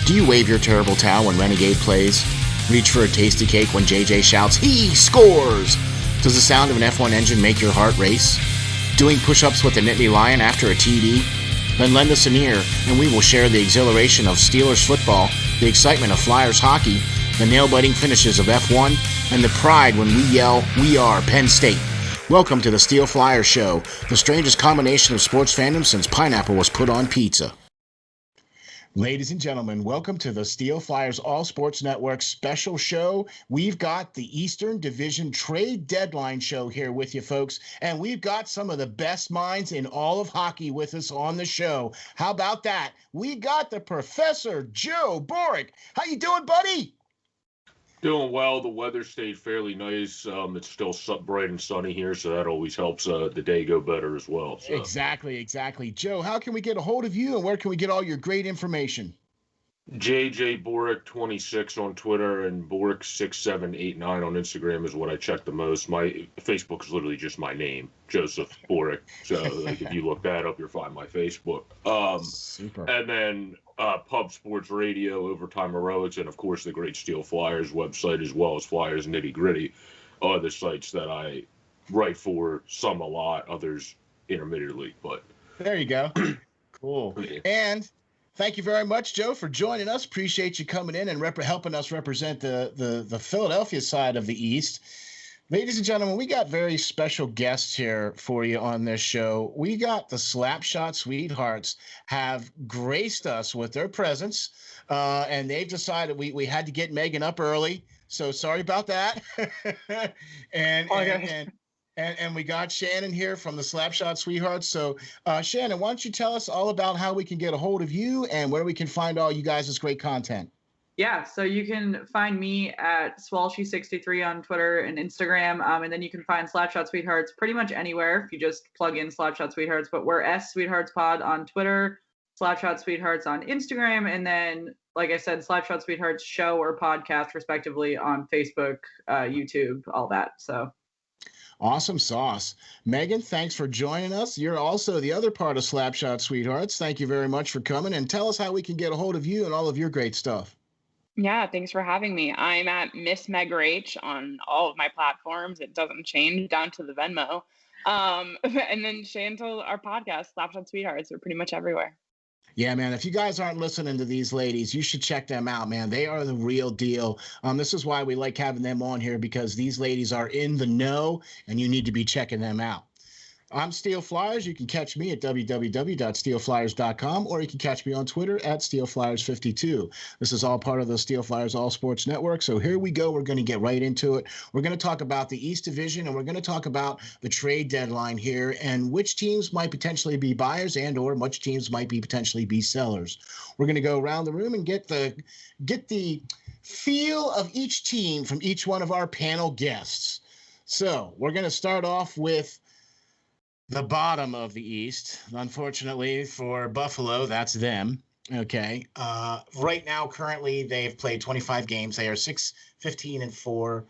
Do you wave your terrible towel when Renegade plays? Reach for a tasty cake when JJ shouts, "He scores!" Does the sound of an F1 engine make your heart race? Doing push-ups with the Nittany Lion after a TD? Then lend us an ear, and we will share the exhilaration of Steelers football, the excitement of Flyers hockey, the nail-biting finishes of F1, and the pride when we yell, "We are Penn State." Welcome to the SteelFlyers Show, the strangest combination of sports fandom since pineapple was put on pizza. Ladies and gentlemen, welcome to the SteelFlyers All Sports Network special show. We've got the Eastern Division Trade Deadline show here with you folks, and we've got some of the best minds in all of hockey with us on the show. How about that? We got the Professor Joe Borek. How you doing, buddy? Doing well. The weather stayed fairly nice. It's still bright and sunny here, so that always helps the day go better as well. So. Exactly. Joe, how can we get a hold of you, and where can we get all your great information? JJ Borek 26 on Twitter and Borek 6789 on Instagram is what I check the most. My Facebook is literally just my name, Joseph Borek. So like, if you look that up, you'll find my Facebook. Super. And then Pub Sports Radio, Overtime Heroics, and of course the great Steel Flyers website, as well as Flyers Nitty Gritty, are the sites that I write for. Some a lot, others intermittently. But there you go. Cool. Yeah. And thank you very much, Joe, for joining us. Appreciate you coming in and helping us represent the Philadelphia side of the East. Ladies and gentlemen, we got very special guests here for you on this show. We got the Slapshot Sweethearts have graced us with their presence, and they've decided we had to get Megan up early, so sorry about that. and we got Shannon here from the Slapshot Sweethearts. So, Shannon, why don't you tell us all about how we can get a hold of you and where we can find all you guys' great content? Yeah, so you can find me at Swalshy63 on Twitter and Instagram, and then you can find Slapshot Sweethearts pretty much anywhere if you just plug in Slapshot Sweethearts. But we're Sweethearts Pod on Twitter, Slapshot Sweethearts on Instagram, and then, like I said, Slapshot Sweethearts show or podcast, respectively, on Facebook, YouTube, all that. So. Awesome sauce. Megan, thanks for joining us. You're also the other part of Slapshot Sweethearts. Thank you very much for coming, and tell us how we can get a hold of you and all of your great stuff. Yeah, thanks for having me. I'm at Miss Meg Rach on all of my platforms. It doesn't change down to the Venmo. And then Chantal, our podcast, Slapshot Sweethearts, are pretty much everywhere. Yeah, man, if you guys aren't listening to these ladies, you should check them out, man. They are the real deal. This is why we like having them on here, because these ladies are in the know, and you need to be checking them out. I'm Steel Flyers. You can catch me at www.steelflyers.com, or you can catch me on Twitter at SteelFlyers52. This is all part of the SteelFlyers All Sports Network. So here we go. We're going to get right into it. We're going to talk about the East Division, and we're going to talk about the trade deadline here and which teams might potentially be buyers and or which teams might be potentially be sellers. We're going to go around the room and get the feel of each team from each one of our panel guests. So we're going to start off with the bottom of the East. Unfortunately for Buffalo, that's them. Okay. Right now, currently, they've played 25 games. They are 6-15-4.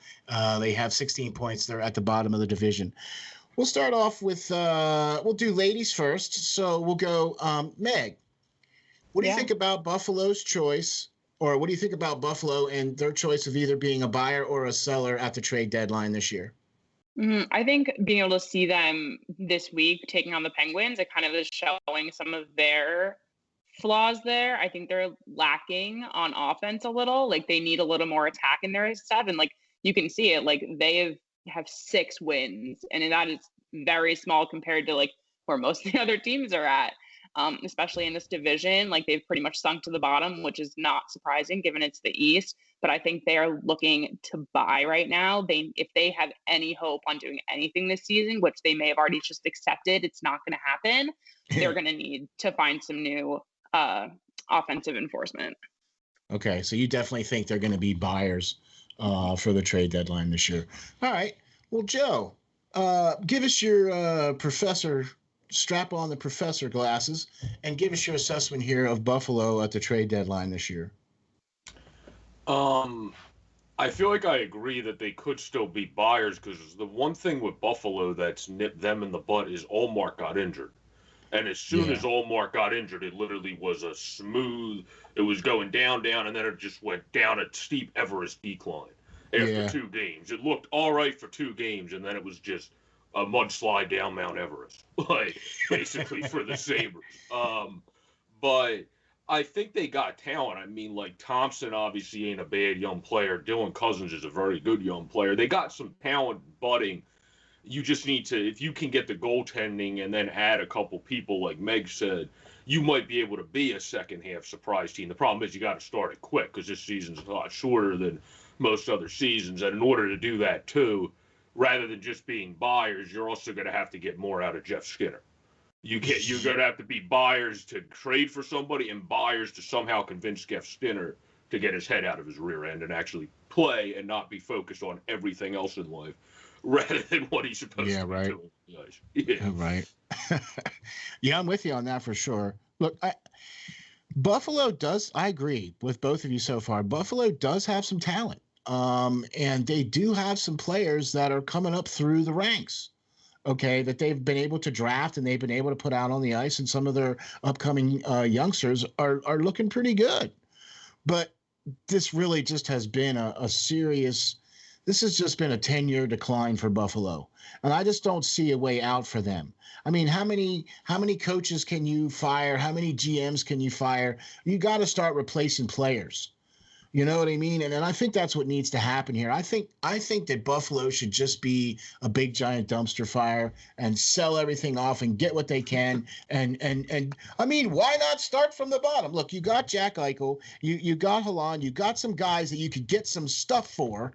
They have 16 points. They're at the bottom of the division. We'll start off with, we'll do ladies first. So we'll go, Meg, what do you think about Buffalo's choice, or what do you think about Buffalo and their choice of either being a buyer or a seller at the trade deadline this year? I think being able to see them this week taking on the Penguins, it kind of is showing some of their flaws there. I think they're lacking on offense a little. Like, they need a little more attack in their stuff. And, like, you can see it. Like, they have 6 wins, and that is very small compared to, like, where most of the other teams are at, especially in this division. Like, they've pretty much sunk to the bottom, which is not surprising given it's the East. But I think they are looking to buy right now. If they have any hope on doing anything this season, which they may have already just accepted, it's not going to happen. They're going to need to find some new offensive enforcement. Okay, so you definitely think they're going to be buyers for the trade deadline this year. All right. Well, Joe, give us your strap on the professor glasses and give us your assessment here of Buffalo at the trade deadline this year. I feel like I agree that they could still be buyers, because the one thing with Buffalo that's nipped them in the butt is Allmark got injured. And as soon as Allmark got injured, it literally was it was going down, and then it just went down a steep Everest decline after 2 games. It looked all right for 2 games, and then it was just a mudslide down Mount Everest, like basically for the Sabres. But I think they got talent. I mean, like Thompson obviously ain't a bad young player. Dylan Cousins is a very good young player. They got some talent budding. You just need to, if you can get the goaltending and then add a couple people, like Meg said, you might be able to be a second half surprise team. The problem is you got to start it quick because this season's a lot shorter than most other seasons. And in order to do that too, rather than just being buyers, you're also going to have to get more out of Jeff Skinner. You're going to have to be buyers to trade for somebody and buyers to somehow convince Jeff Skinner to get his head out of his rear end and actually play and not be focused on everything else in life rather than what he's supposed to be doing. Yeah, right. Yeah, I'm with you on that for sure. Look, Buffalo does, I agree with both of you so far. Buffalo does have some talent. And they do have some players that are coming up through the ranks, okay, that they've been able to draft and they've been able to put out on the ice, and some of their upcoming youngsters are looking pretty good. But this really just has been a serious – this has just been a 10-year decline for Buffalo, and I just don't see a way out for them. I mean, how many coaches can you fire? How many GMs can you fire? You got to start replacing players. You know what I mean? And I think that's what needs to happen here. I think that Buffalo should just be a big giant dumpster fire and sell everything off and get what they can. And I mean, why not start from the bottom? Look, you got Jack Eichel, you got Holland, you got some guys that you could get some stuff for.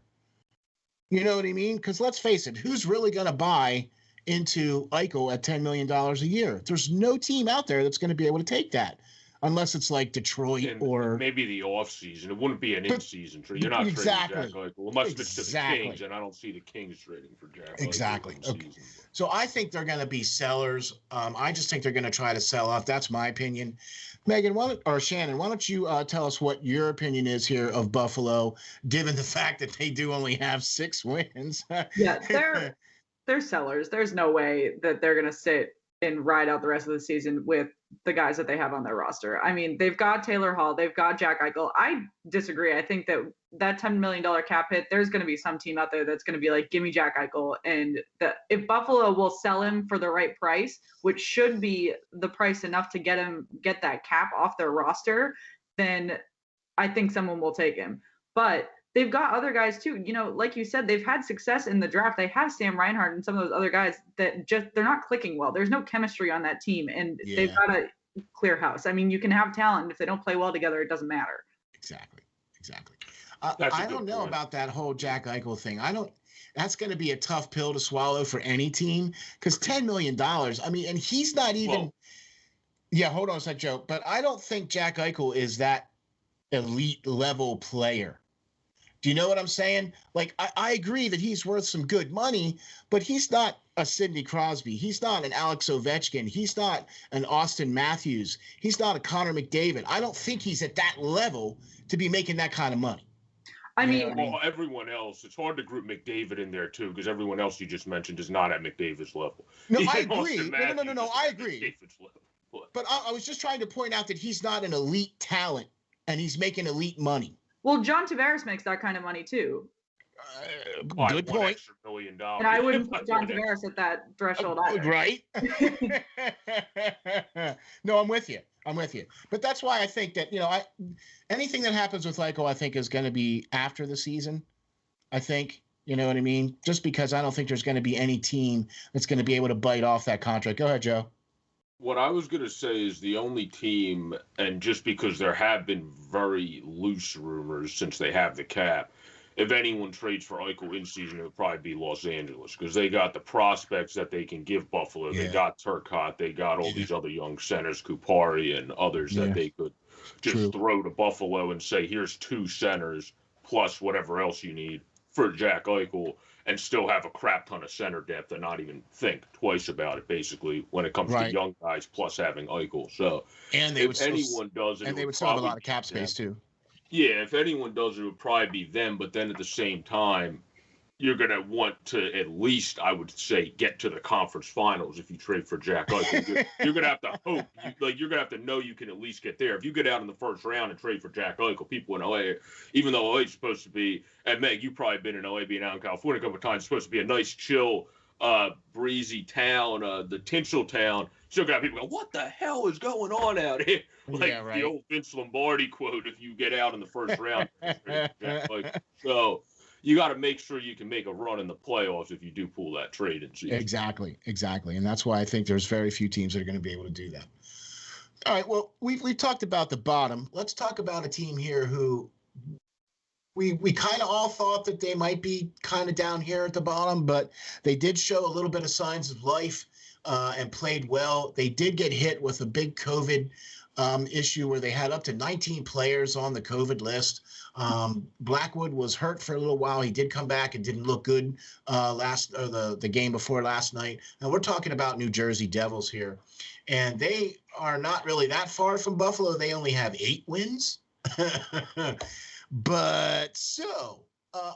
You know what I mean? Because let's face it, who's really going to buy into Eichel at $10 million a year? There's no team out there that's going to be able to take that. Unless it's like Detroit or maybe the off season, it wouldn't be an in-season trade. You're not trading Jack Eichel unless it's to the Kings, and I don't see the Kings trading for Jack Eichel. Exactly. Okay. So I think they're going to be sellers. I just think they're going to try to sell off. That's my opinion. Megan, Shannon, why don't you tell us what your opinion is here of Buffalo, given the fact that they do only have 6 wins? Yeah, they're sellers. There's no way that they're going to sit and ride out the rest of the season with the guys that they have on their roster. I mean, they've got Taylor Hall, they've got Jack Eichel. I disagree. I think that $10 million cap hit, there's going to be some team out there that's going to be like, give me Jack Eichel. And if Buffalo will sell him for the right price, which should be the price enough to get that cap off their roster, then I think someone will take him. But they've got other guys too. You know, like you said, they've had success in the draft. They have Sam Reinhart and some of those other guys that they're not clicking well. There's no chemistry on that team, and they've got a clear house. I mean, you can have talent, and if they don't play well together, it doesn't matter. Exactly. I don't know about that whole Jack Eichel thing. That's going to be a tough pill to swallow for any team, because $10 million. I mean, and he's not even. Well, yeah, hold on a sec, Joe. But I don't think Jack Eichel is that elite level player. Do you know what I'm saying? Like, I agree that he's worth some good money, but he's not a Sidney Crosby. He's not an Alex Ovechkin. He's not an Austin Matthews. He's not a Connor McDavid. I don't think he's at that level to be making that kind of money. I mean, well, everyone else, it's hard to group McDavid in there too, because everyone else you just mentioned is not at McDavid's level. No, I agree. No, I agree. But I was just trying to point out that he's not an elite talent, and he's making elite money. Well, John Tavares makes that kind of money too. Good point. $1 million. And I wouldn't put John Tavares at that threshold either. Right. No, I'm with you. But that's why I think that, anything that happens with Eichel, I think is going to be after the season. I think, you know what I mean? Just because I don't think there's going to be any team that's going to be able to bite off that contract. Go ahead, Joe. What I was going to say is the only team, and just because there have been very loose rumors since they have the cap, if anyone trades for Eichel in season, it would probably be Los Angeles, because they got the prospects that they can give Buffalo. Yeah. They got Turcotte. They got all these other young centers, Kupari and others that they could just throw to Buffalo and say, here's 2 centers plus whatever else you need for Jack Eichel, and still have a crap ton of center depth and not even think twice about it, basically, when it comes to young guys plus having Eichel. So if anyone does it, and they would still have a lot of cap space too. Yeah, if anyone does it, would probably be them. But then at the same time, you're going to want to at least, I would say, get to the conference finals if you trade for Jack Eichel. You're going to have to hope, you're going to have to know you can at least get there. If you get out in the first round and trade for Jack Eichel, people in LA, even though LA is supposed to be, and Meg, you've probably been in LA, being out in California a couple of times, it's supposed to be a nice, chill, breezy town, the tinsel town. Still got people go, what the hell is going on out here? Like the old Vince Lombardi quote, if you get out in the first round. So you got to make sure you can make a run in the playoffs if you do pull that trade in season. Exactly. And that's why I think there's very few teams that are going to be able to do that. All right, well, we've talked about the bottom. Let's talk about a team here who we kind of all thought that they might be kind of down here at the bottom, but they did show a little bit of signs of life and played well. They did get hit with a big COVID issue where they had up to 19 players on the COVID list. Blackwood was hurt for a little while. He did come back and didn't look good the game before last night. And we're talking about New Jersey Devils here. And they are not really that far from Buffalo. They only have 8 wins. But so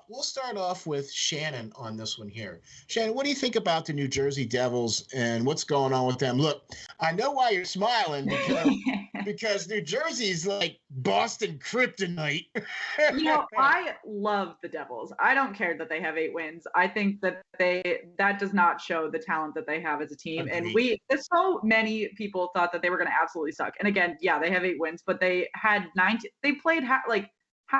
we'll start off with Shannon on this one here. Shannon, what do you think about the New Jersey Devils and what's going on with them? Look, I know why you're smiling because New Jersey's like Boston kryptonite. I love the Devils. I don't care that they have 8 wins. I think that that does not show the talent that they have as a team. Agreed. And so many people thought that they were going to absolutely suck. And again, yeah, they have 8 wins, but they had 19. They played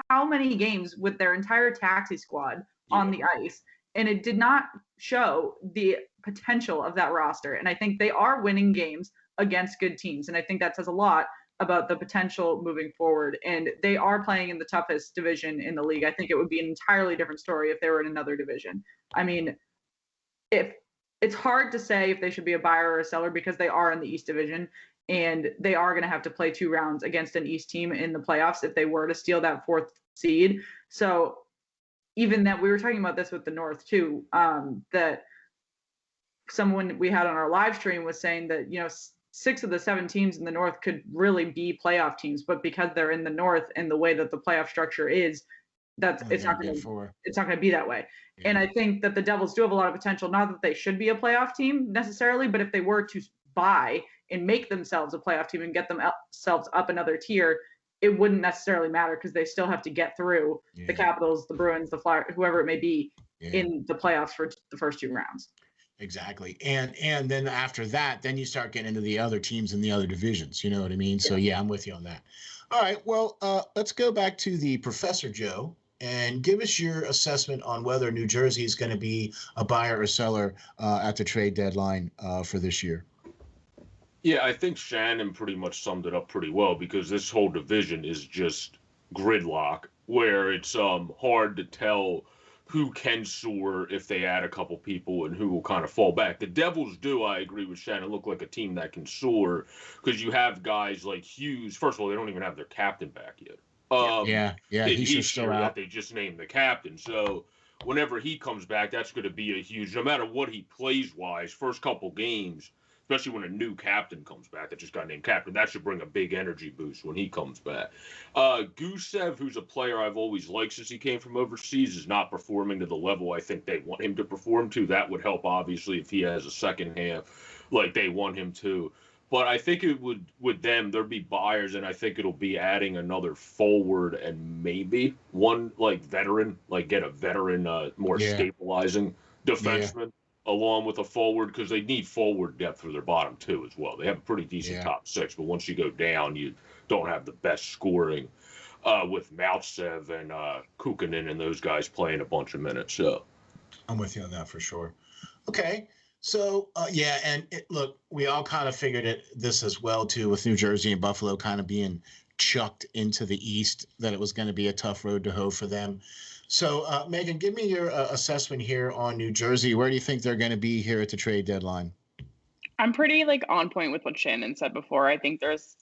how many games with their entire taxi squad on the ice, and it did not show the potential of that roster. And I think they are winning games against good teams, and I think that says a lot about the potential moving forward. And they are playing in the toughest division in the league. I think it would be an entirely different story if they were in another division. I mean, if it's hard to say if they should be a buyer or a seller because they are in the East Division. And they are going to have to play 2 rounds against an East team in the playoffs if they were to steal that 4th seed. So even that, we were talking about this with the North too, that someone we had on our live stream was saying that, 6 of the 7 teams in the North could really be playoff teams, but because they're in the North and the way that the playoff structure is, it's not going to be that way. Yeah. And I think that the Devils do have a lot of potential, not that they should be a playoff team necessarily, but if they were to buy and make themselves a playoff team and get themselves up another tier, it wouldn't necessarily matter because they still have to get through the Capitals, the Bruins, the Flyers, whoever it may be in the playoffs for the first 2 rounds. Exactly. And then after that, then you start getting into the other teams in the other divisions. You know what I mean? So, yeah, I'm with you on that. All right. Well, let's go back to the Professor Joe and give us your assessment on whether New Jersey is going to be a buyer or seller at the trade deadline for this year. Yeah, I think Shannon pretty much summed it up pretty well because this whole division is just gridlock where it's hard to tell who can soar if they add a couple people and who will kind of fall back. The Devils do, I agree with Shannon, look like a team that can soar because you have guys like Hughes. First of all, they don't even have their captain back yet. He's still out. They just named the captain. So whenever he comes back, that's going to be a huge, no matter what he plays wise, first couple games, especially when a new captain comes back that just got named captain, that should bring a big energy boost when he comes back. Gusev, who's a player I've always liked since he came from overseas, is not performing to the level I think they want him to perform to. That would help, obviously, if he has a second half like they want him to. But I think it would, with them, there'd be buyers, and I think it'll be adding another forward and maybe one, veteran, get a veteran, more stabilizing defenseman. Along with a forward, because they need forward depth for their bottom 2 as well. They have a pretty decent top 6, but once you go down, you don't have the best scoring with Maltsev and Kukkonen and those guys playing a bunch of minutes. So I'm with you on that for sure. Okay. So, look, we all kind of figured this as well, too, with New Jersey and Buffalo kind of being chucked into the East, that it was going to be a tough road to hoe for them. So, Megan, give me your assessment here on New Jersey. Where do you think they're going to be here at the trade deadline? I'm pretty on point with what Shannon said before. I think there's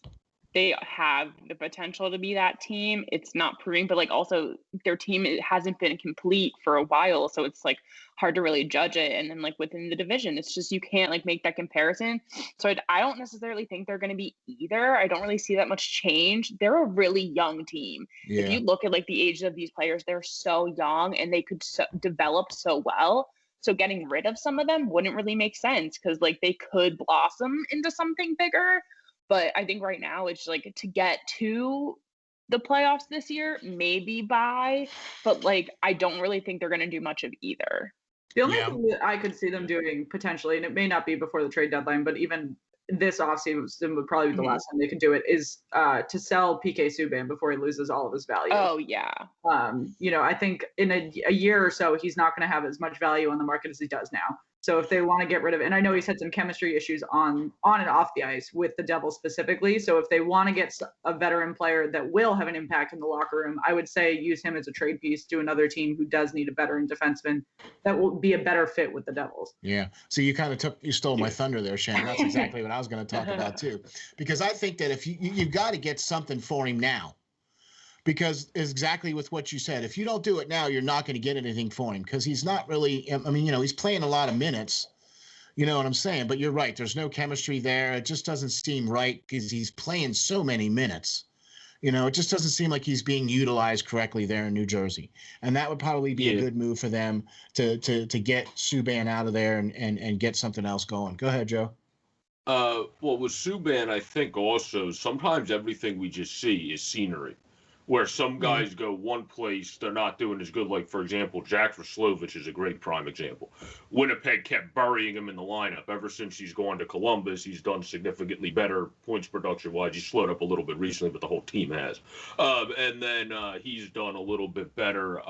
they have the potential to be that team. It's not proving, but like also their team hasn't been complete for a while. So it's like hard to really judge it. And then like within the division, it's just, you can't like make that comparison. So I don't necessarily think they're going to be either. I don't really see that much change. They're a really young team. Yeah. If you look at like the age of these players, they're so young and they could develop so well. So getting rid of some of them wouldn't really make sense because like they could blossom into something bigger. But I think right now it's like to get to the playoffs this year, maybe buy, but like I don't really think they're going to do much of either. The only thing that I could see them doing potentially, and it may not be before the trade deadline, but even this offseason would probably be the last time they could do it, is to sell PK Subban before he loses all of his value. Oh, yeah. I think in a year or so, he's not going to have as much value on the market as he does now. So if they want to get rid of it, and I know he's had some chemistry issues on and off the ice with the Devils specifically. So if they want to get a veteran player that will have an impact in the locker room, I would say use him as a trade piece to another team who does need a veteran defenseman that will be a better fit with the Devils. Yeah. So you kind of stole my thunder there, Shannon. That's exactly what I was going to talk about too, because I think that if you've got to get something for him now. Because it's exactly with what you said. If you don't do it now, you're not going to get anything for him because he's not really, I mean, he's playing a lot of minutes. You know what I'm saying? But you're right. There's no chemistry there. It just doesn't seem right because he's playing so many minutes. It just doesn't seem like he's being utilized correctly there in New Jersey. And that would probably be a good move for them to get Subban out of there and get something else going. Go ahead, Joe. Well, with Subban, I think also sometimes everything we just see is scenery. Where some guys go one place, they're not doing as good. Like, for example, Jack Verslovich is a great prime example. Winnipeg kept burying him in the lineup. Ever since he's gone to Columbus, he's done significantly better points production-wise. He's slowed up a little bit recently, but the whole team has. And then he's done a little bit better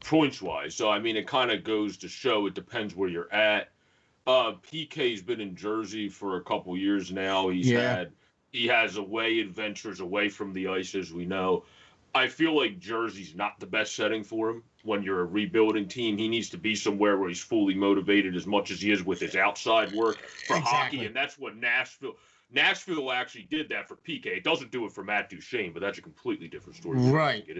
points-wise. So, I mean, it kind of goes to show it depends where you're at. PK's been in Jersey for a couple years now. He has away adventures away from the ice, as we know. I feel like Jersey's not the best setting for him when you're a rebuilding team. He needs to be somewhere where he's fully motivated as much as he is with his outside work for hockey, and that's what Nashville actually did that for PK. It doesn't do it for Matt Duchene, but that's a completely different story. Right. It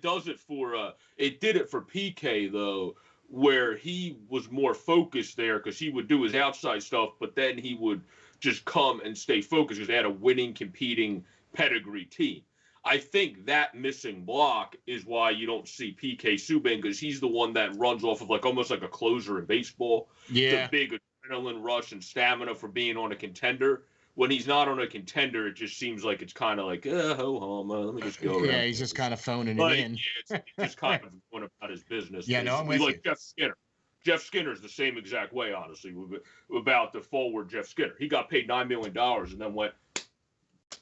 does it for it did it for PK though, where he was more focused there because he would do his outside stuff, but then he would just come and stay focused because they had a winning, competing pedigree team. I think that missing block is why you don't see PK Subban because he's the one that runs off of like almost like a closer in baseball. Yeah. The big adrenaline rush and stamina for being on a contender. When he's not on a contender, it just seems like it's kind of like, let me just go around. Yeah, he's just kind of phoning it in. Yeah, it's just kind of going about his business. Yeah, no, I'm with you. Like Jeff Skinner. Jeff Skinner's the same exact way, honestly, about the forward Jeff Skinner. He got paid $9 million and then went,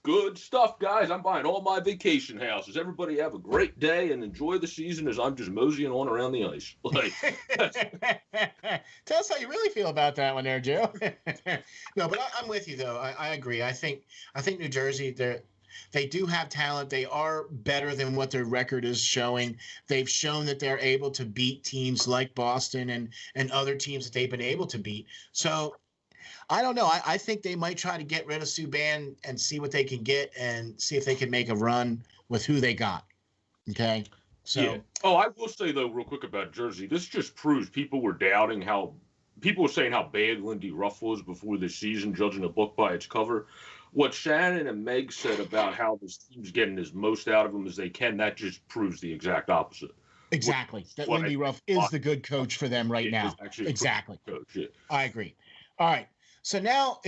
good stuff, guys. I'm buying all my vacation houses. Everybody have a great day and enjoy the season as I'm just moseying on around the ice. Like, tell us how you really feel about that one there, Joe. No, but I'm with you, though. I agree. I think New Jersey, they do have talent. They are better than what their record is showing. They've shown that they're able to beat teams like Boston and other teams that they've been able to beat. So I don't know. I think they might try to get rid of Subban and see what they can get and see if they can make a run with who they got. Okay? So. Yeah. Oh, I will say, though, real quick about Jersey. This just proves people were saying how bad Lindy Ruff was before this season, judging a book by its cover. What Shannon and Meg said about how this team's getting as most out of them as they can, that just proves the exact opposite. Exactly. That Lindy Ruff is the good coach for them right now. Exactly. Coach, yeah. I agree. All right. So now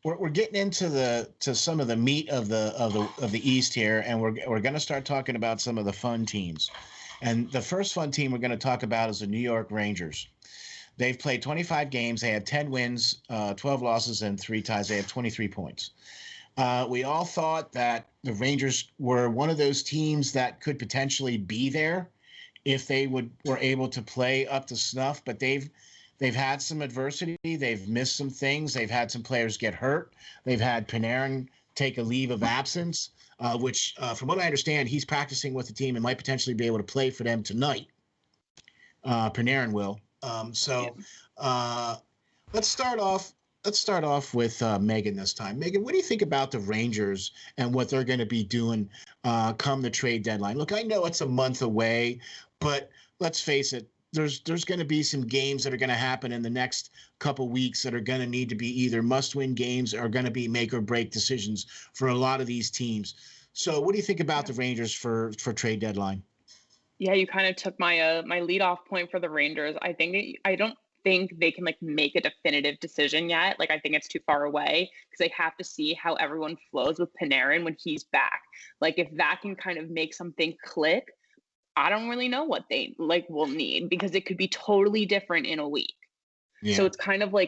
we're getting into some of the meat of the East here, and we're going to start talking about some of the fun teams. And the first fun team we're going to talk about is the New York Rangers. They've played 25 games. They had 10 wins, 12 losses, and 3 ties. They have 23 points. We all thought that the Rangers were one of those teams that could potentially be there if they were able to play up to snuff, but they've had some adversity. They've missed some things. They've had some players get hurt. They've had Panarin take a leave of absence, which, from what I understand, he's practicing with the team and might potentially be able to play for them tonight. Panarin will. Let's start off let's start off with Megan this time. Megan, what do you think about the Rangers and what they're going to be doing come the trade deadline? Look, I know it's a month away, but let's face it, there's going to be some games that are going to happen in the next couple weeks that are going to need to be either must-win games or going to be make-or-break decisions for a lot of these teams. So what do you think about the Rangers for trade deadline? Yeah, you kind of took my my lead-off point for the Rangers. I don't think they can make a definitive decision yet. I think it's too far away because they have to see how everyone flows with Panarin when he's back. If that can kind of make something click, I don't really know what they will need because it could be totally different in a week. Yeah. So it's kind of I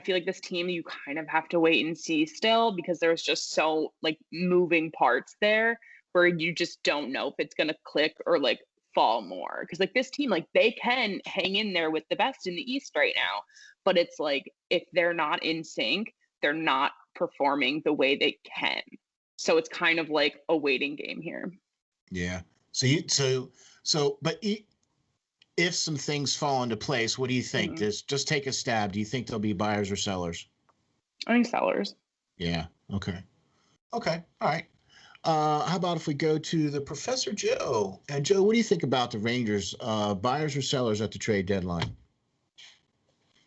feel like this team, you kind of have to wait and see still because there's just so moving parts there where you just don't know if it's going to click or fall more. Because this team, they can hang in there with the best in the East right now. But it's if they're not in sync, they're not performing the way they can. So it's kind of a waiting game here. Yeah. But if some things fall into place, what do you think? Mm-hmm. Just take a stab. Do you think they'll be buyers or sellers? I think sellers. Yeah. Okay. All right. How about if we go to the Professor Joe? And Joe, what do you think about the Rangers, buyers or sellers at the trade deadline?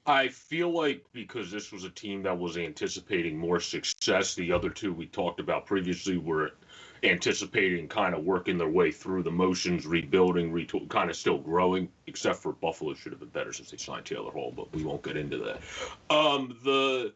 I feel like because this was a team that was anticipating more success, the other two we talked about previously were anticipating kind of working their way through the motions, rebuilding, kind of still growing, except for Buffalo should have been better since they signed Taylor Hall, but we won't get into that. The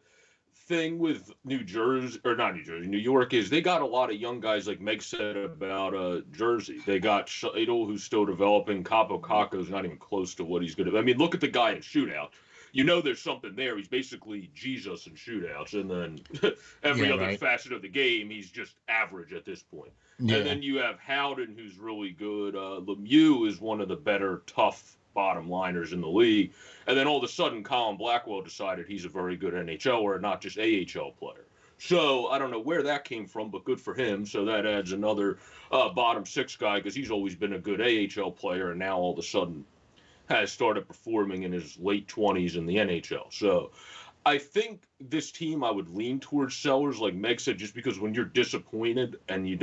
thing with New York is they got a lot of young guys, like Meg said about Jersey. They got Scheidel, who's still developing. Capo Caco's not even close to what he's going to. I mean, look at the guy in shootout. You know there's something there. He's basically Jesus in shootouts, and then every other facet of the game, he's just average at this point. Yeah. And then you have Howden, who's really good. Lemieux is one of the better, tough bottom liners in the league. And then all of a sudden, Colin Blackwell decided he's a very good NHLer, not just AHL player. So I don't know where that came from, but good for him. So that adds another bottom six guy because he's always been a good AHL player, and now all of a sudden has started performing in his late 20s in the NHL. So I think this team, I would lean towards sellers, like Meg said, just because when you're disappointed and you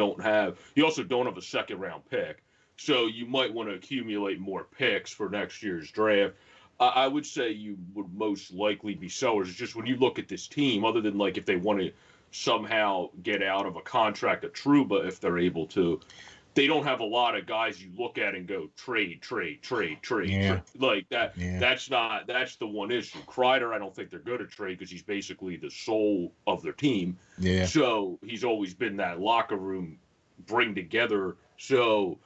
also don't have a second round pick. So you might want to accumulate more picks for next year's draft. I would say you would most likely be sellers. It's just when you look at this team, other than if they want to somehow get out of a contract at Trouba, if they're able to, they don't have a lot of guys you look at and go trade. Yeah. Like that. Yeah. That's the one issue. Kreider, I don't think they're good at trade because he's basically the soul of their team. Yeah. So he's always been that locker room bring together. So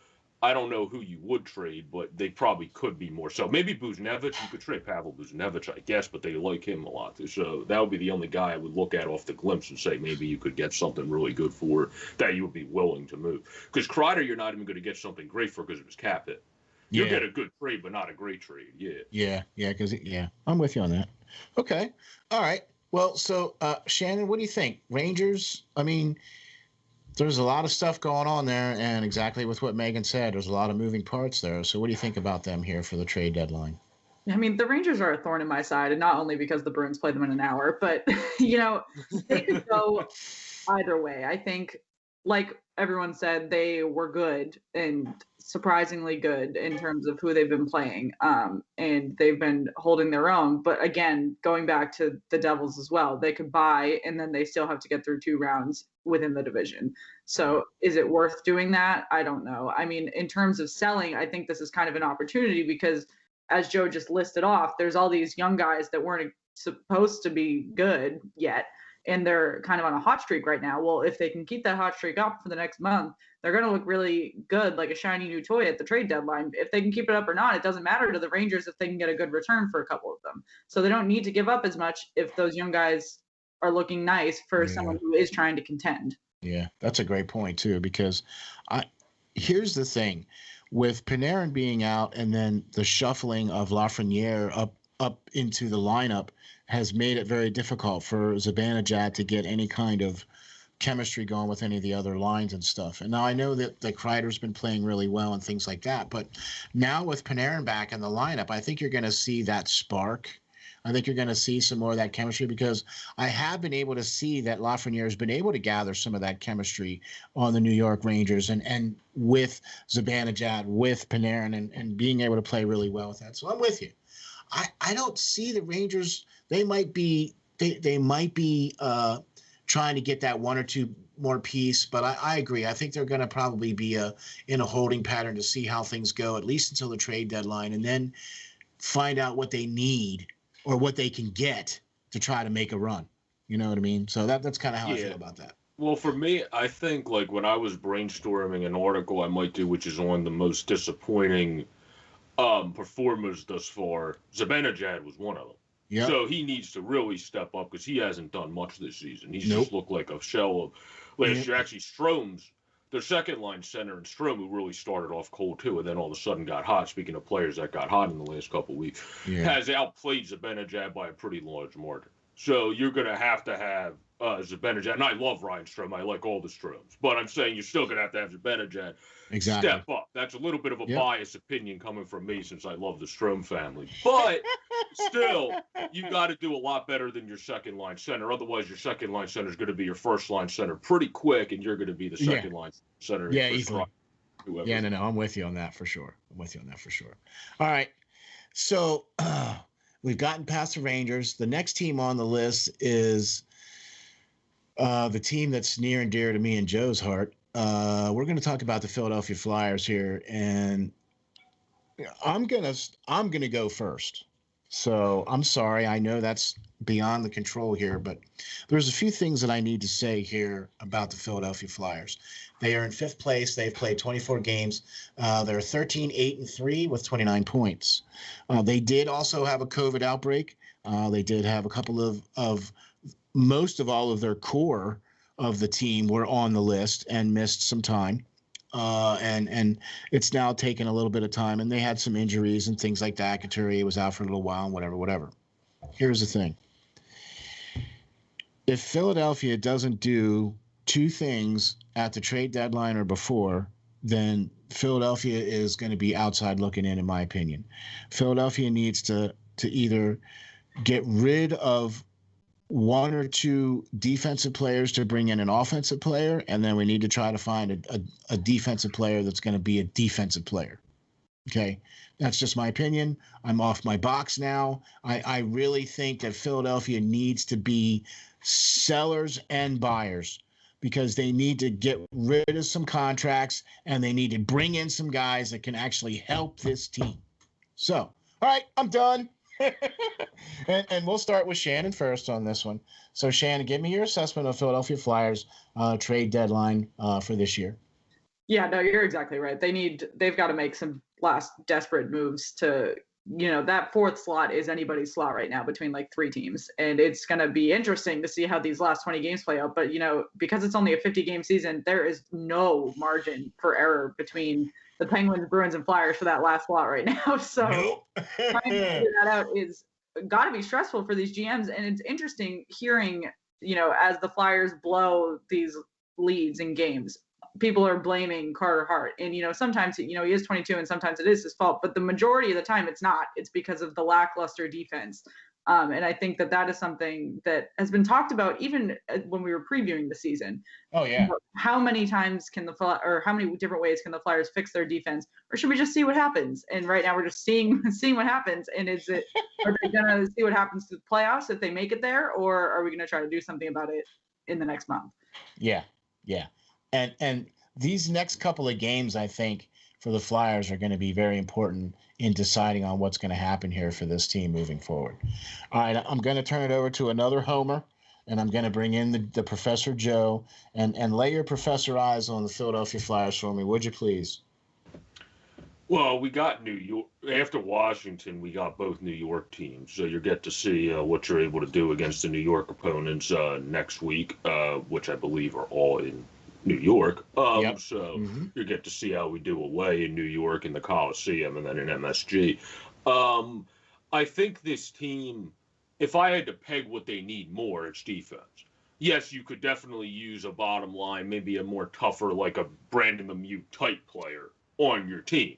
I don't know who you would trade, but they probably could be more so. Maybe Buchnevich. You could trade Pavel Buchnevich, I guess, but they like him a lot. So that would be the only guy I would look at off the glimpse and say maybe you could get something really good for that you would be willing to move. Because Kreider, you're not even going to get something great for because of his cap hit. You'll get a good trade, but not a great trade. Yeah. Yeah. I'm with you on that. Okay. All right. Well, so Shannon, what do you think? Rangers, I mean, there's a lot of stuff going on there, and exactly with what Megan said, there's a lot of moving parts there. So what do you think about them here for the trade deadline? I mean, the Rangers are a thorn in my side, and not only because the Bruins play them in an hour, but, they could go either way. I think, like everyone said, they were good and surprisingly good in terms of who they've been playing, and they've been holding their own. But again, going back to the Devils as well, they could buy, and then they still have to get through 2 rounds within the division. So is it worth doing that? I don't know. I mean, in terms of selling, I think this is kind of an opportunity because, as Joe just listed off, there's all these young guys that weren't supposed to be good yet, and they're kind of on a hot streak right now. Well, if they can keep that hot streak up for the next month, they're going to look really good, like a shiny new toy at the trade deadline. If they can keep it up or not, it doesn't matter to the Rangers if they can get a good return for a couple of them. So they don't need to give up as much if those young guys are looking nice for someone who is trying to contend. Yeah, that's a great point too, because here's the thing. With Panarin being out and then the shuffling of Lafreniere up into the lineup has made it very difficult for Zibanejad to get any kind of chemistry going with any of the other lines and stuff. And now I know that Kreider's been playing really well and things like that, but now with Panarin back in the lineup, I think you're going to see that spark I think you're going to see some more of that chemistry because I have been able to see that Lafreniere has been able to gather some of that chemistry on the New York Rangers and with Zibanejad, with Panarin, and being able to play really well with that. So I'm with you. I don't see the Rangers. They might be trying to get that one or two more piece, but I agree. I think they're going to probably be in a holding pattern to see how things go, at least until the trade deadline, and then find out what they need or what they can get to try to make a run. You know what I mean? So that's kind of how I feel about that. Well, for me, I think like when I was brainstorming an article I might do, which is on the most disappointing performers thus far, Zibanejad was one of them. Yep. So he needs to really step up because he hasn't done much this season. He's just looked like a shell of last year. Actually, Strome's their second line center, and Strome, who really started off cold too, and then all of a sudden got hot. Speaking of players that got hot in the last couple of weeks, has outplayed Zibanejad by a pretty large margin. So you're going to have Zibanejad, and I love Ryan Strome. I like all the Stromes, but I'm saying you're still going to have Zibanejad step up. That's a little bit of a biased opinion coming from me since I love the Strome family, but still, you got to do a lot better than your second line center. Otherwise, your second line center is going to be your first line center pretty quick, and you're going to be the second line center. Yeah, easily. Yeah, no, I'm with you on that for sure. All right, so we've gotten past the Rangers. The next team on the list is the team that's near and dear to me and Joe's heart. We're going to talk about the Philadelphia Flyers here, and I'm gonna go first. So I'm sorry. I know that's beyond the control here, but there's a few things that I need to say here about the Philadelphia Flyers. They are in 5th place. They've played 24 games. They're 13-8-3 with 29 points. They did also have a COVID outbreak. They did have a couple of most of all of their core of the team were on the list and missed some time. And it's now taken a little bit of time, and they had some injuries and things like that. Couturier was out for a little while and whatever. Here's the thing. If Philadelphia doesn't do two things at the trade deadline or before, then Philadelphia is going to be outside looking in my opinion. Philadelphia needs to either get rid of one or two defensive players to bring in an offensive player, and then we need to try to find a defensive player that's going to be a defensive player. Okay, that's just my opinion. I'm off my box now. I really think that Philadelphia needs to be sellers and buyers because they need to get rid of some contracts and they need to bring in some guys that can actually help this team. So, all right, I'm done. and we'll start with Shannon first on this one. So, Shannon, give me your assessment of Philadelphia Flyers trade deadline for this year. Yeah, no, you're exactly right. They've got to make some last desperate moves to, that 4th slot is anybody's slot right now between like 3 teams. And it's going to be interesting to see how these last 20 games play out. But, because it's only a 50-game season, there is no margin for error between the Penguins, Bruins, and Flyers for that last slot right now. So trying to figure that out is got to be stressful for these GMs. And it's interesting hearing, as the Flyers blow these leads in games, people are blaming Carter Hart. And, sometimes, he is 22 and sometimes it is his fault. But the majority of the time it's not. It's because of the lackluster defense. And I think that is something that has been talked about even when we were previewing the season. Oh, yeah. How many times how many different ways can the Flyers fix their defense? Or should we just see what happens? And right now we're just seeing what happens. And are they going to see what happens to the playoffs if they make it there? Or are we going to try to do something about it in the next month? Yeah. And these next couple of games, I think, for the Flyers are going to be very important in deciding on what's going to happen here for this team moving forward. All right, I'm going to turn it over to another homer, and I'm going to bring in the Professor Joe and lay your professor eyes on the Philadelphia Flyers for me, would you please? Well, we got New York. After Washington, we got both New York teams. So you get to see what you're able to do against the New York opponents next week, which I believe are all in New York. So you get to see how we do away in New York in the Coliseum and then in MSG. I think this team, if I had to peg what they need more, it's defense. Yes, you could definitely use a bottom line, maybe a more tougher, like a Brandon Lemieux type player on your team.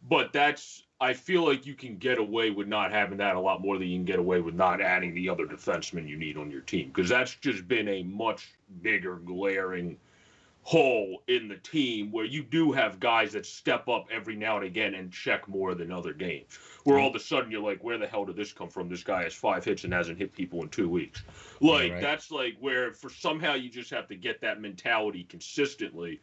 But that's I feel like you can get away with not having that a lot more than you can get away with not adding the other defensemen you need on your team, because that's just been a much bigger glaring hole in the team where you do have guys that step up every now and again and check more than other games, where all of a sudden you're like, where the hell did this come from? This guy has 5 hits and hasn't hit people in 2 weeks. Like, right. That's like where for somehow you just have to get that mentality consistently.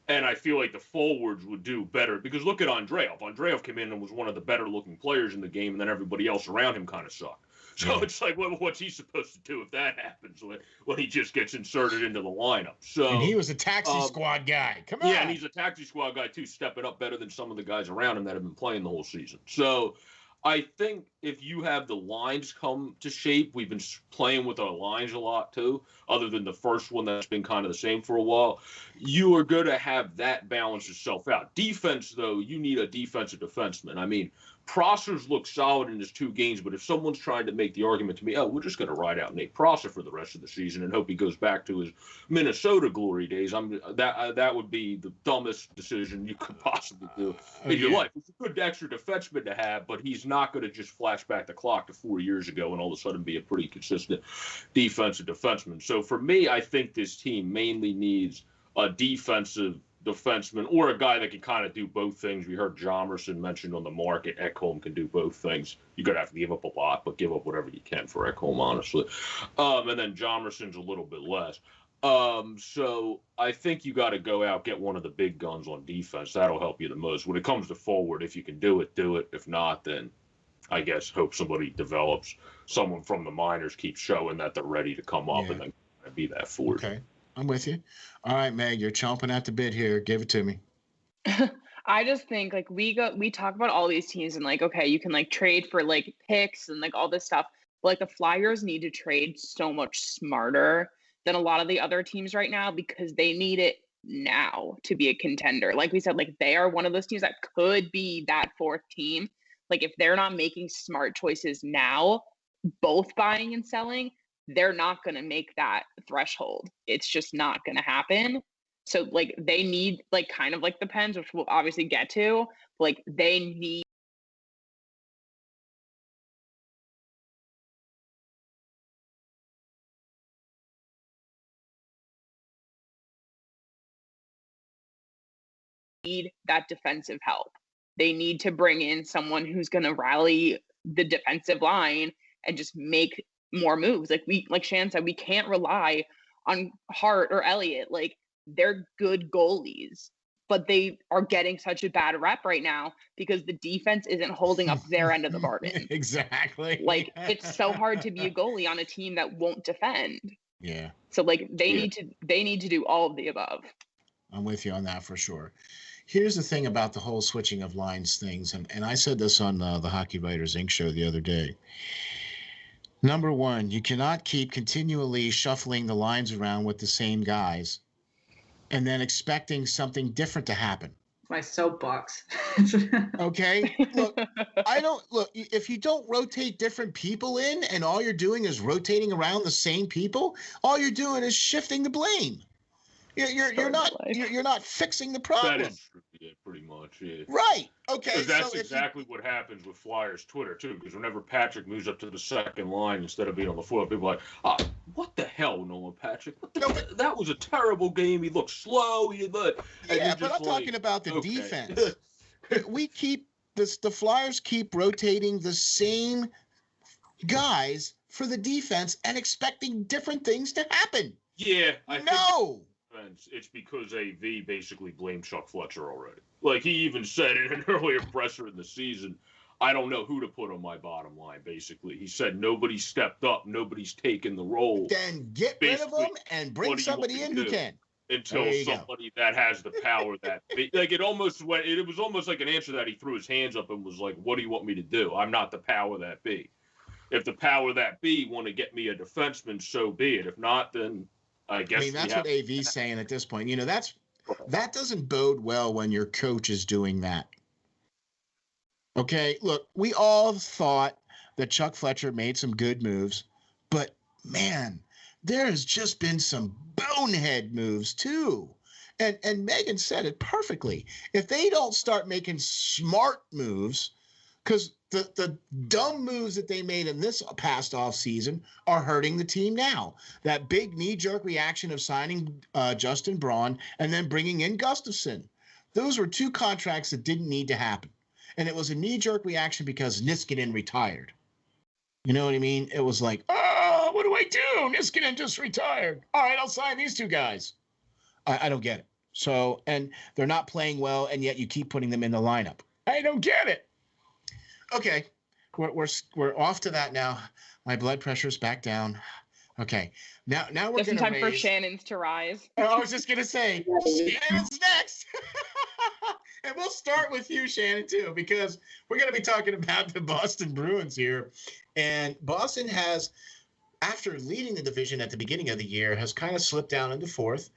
And I feel like the forwards would do better, because look at Andreev. Andreev came in and was one of the better looking players in the game, and then everybody else around him kind of sucked. So it's like, what's he supposed to do if that happens when he just gets inserted into the lineup? So, and he was a taxi squad guy. Come on. Yeah, and he's a taxi squad guy too, stepping up better than some of the guys around him that have been playing the whole season. So I think if you have the lines come to shape, we've been playing with our lines a lot too, other than the first one that's been kind of the same for a while, you are going to have that balance itself out. Defense, though, you need a defensive defenseman. I mean, Prosser's looked solid in his 2 games, but if someone's trying to make the argument to me, we're just going to ride out Nate Prosser for the rest of the season and hope he goes back to his Minnesota glory days, that would be the dumbest decision you could possibly do in your life. It's a good extra defenseman to have, but he's not going to just flash back the clock to 4 years ago and all of a sudden be a pretty consistent defensive defenseman. So for me, I think this team mainly needs a defensive defenseman or a guy that can kind of do both things. We heard Jomerson mentioned on the market. Ekholm can do both things. You're going to have to give up a lot, but give up whatever you can for Ekholm, honestly. And then Jomerson's a little bit less. So I think you got to go out, get one of the big guns on defense. That'll help you the most. When it comes to forward, if you can do it, do it. If not, then I guess hope somebody develops. Someone from the minors keeps showing that they're ready to come up and then be that forward. Okay. I'm with you. All right, Meg, you're chomping at the bit here. Give it to me. I just think like we talk about all these teams and like, okay, you can like trade for like picks and like all this stuff. But like the Flyers need to trade so much smarter than a lot of the other teams right now, because they need it now to be a contender. Like we said, like they are one of those teams that could be that 4th team. Like if they're not making smart choices now, both buying and selling, they're not going to make that threshold. It's just not going to happen. So like they need like kind of like the Pens, which we'll obviously get to, like they need that defensive help. They need to bring in someone who's going to rally the defensive line and just make more moves. Like Shan said, we can't rely on Hart or Elliott. Like they're good goalies, but they are getting such a bad rep right now because the defense isn't holding up their end of the bargain. Exactly. Like it's so hard to be a goalie on a team that won't defend. Yeah. So like they need to do all of the above. I'm with you on that for sure. Here's the thing about the whole switching of lines things, and I said this on the Hockey Writers Inc. show the other day. Number one, you cannot keep continually shuffling the lines around with the same guys and then expecting something different to happen. My soapbox. Okay? Look, if you don't rotate different people in and all you're doing is rotating around the same people, all you're doing is shifting the blame. You're not fixing the problem. That is true, yeah, pretty much, yeah. Right. Okay. Because that's exactly what happens with Flyers Twitter too. Because whenever Patrick moves up to the second line instead of being on the floor, people are like, what the hell, Nolan Patrick? That was a terrible game. He looked slow. But I'm talking about the defense. The Flyers keep rotating the same guys for the defense and expecting different things to happen. Yeah, it's because AV basically blamed Chuck Fletcher already. Like he even said in an earlier presser in the season, I don't know who to put on my bottom line, basically. He said nobody's stepped up, nobody's taken the role. Then get rid of them and bring somebody in who can. Until somebody that has the power that like it was almost like an answer that he threw his hands up and was like, what do you want me to do? I'm not the power that be. If the power that be want to get me a defenseman, so be it. If not, then I guess that's what AV's saying at this point. That doesn't bode well when your coach is doing that. Okay, look, we all thought that Chuck Fletcher made some good moves, but man, there has just been some bonehead moves too. And Megan said it perfectly. If they don't start making smart moves, because the dumb moves that they made in this past offseason are hurting the team now. That big knee-jerk reaction of signing Justin Braun and then bringing in Gustafsson. Those were two contracts that didn't need to happen. And it was a knee-jerk reaction because Niskanen retired. You know what I mean? It was like, oh, what do I do? Niskanen just retired. All right, I'll sign these two guys. I don't get it. So, and they're not playing well, and yet you keep putting them in the lineup. I don't get it. Okay, we're off to that now. My blood pressure's back down. Okay, now we're just in gonna time for Shannon's to rise. I was just gonna say Shannon's next, and we'll start with you, Shannon, too, because we're gonna be talking about the Boston Bruins here, and Boston has, after leading the division at the beginning of the year, has kind of slipped down into fourth.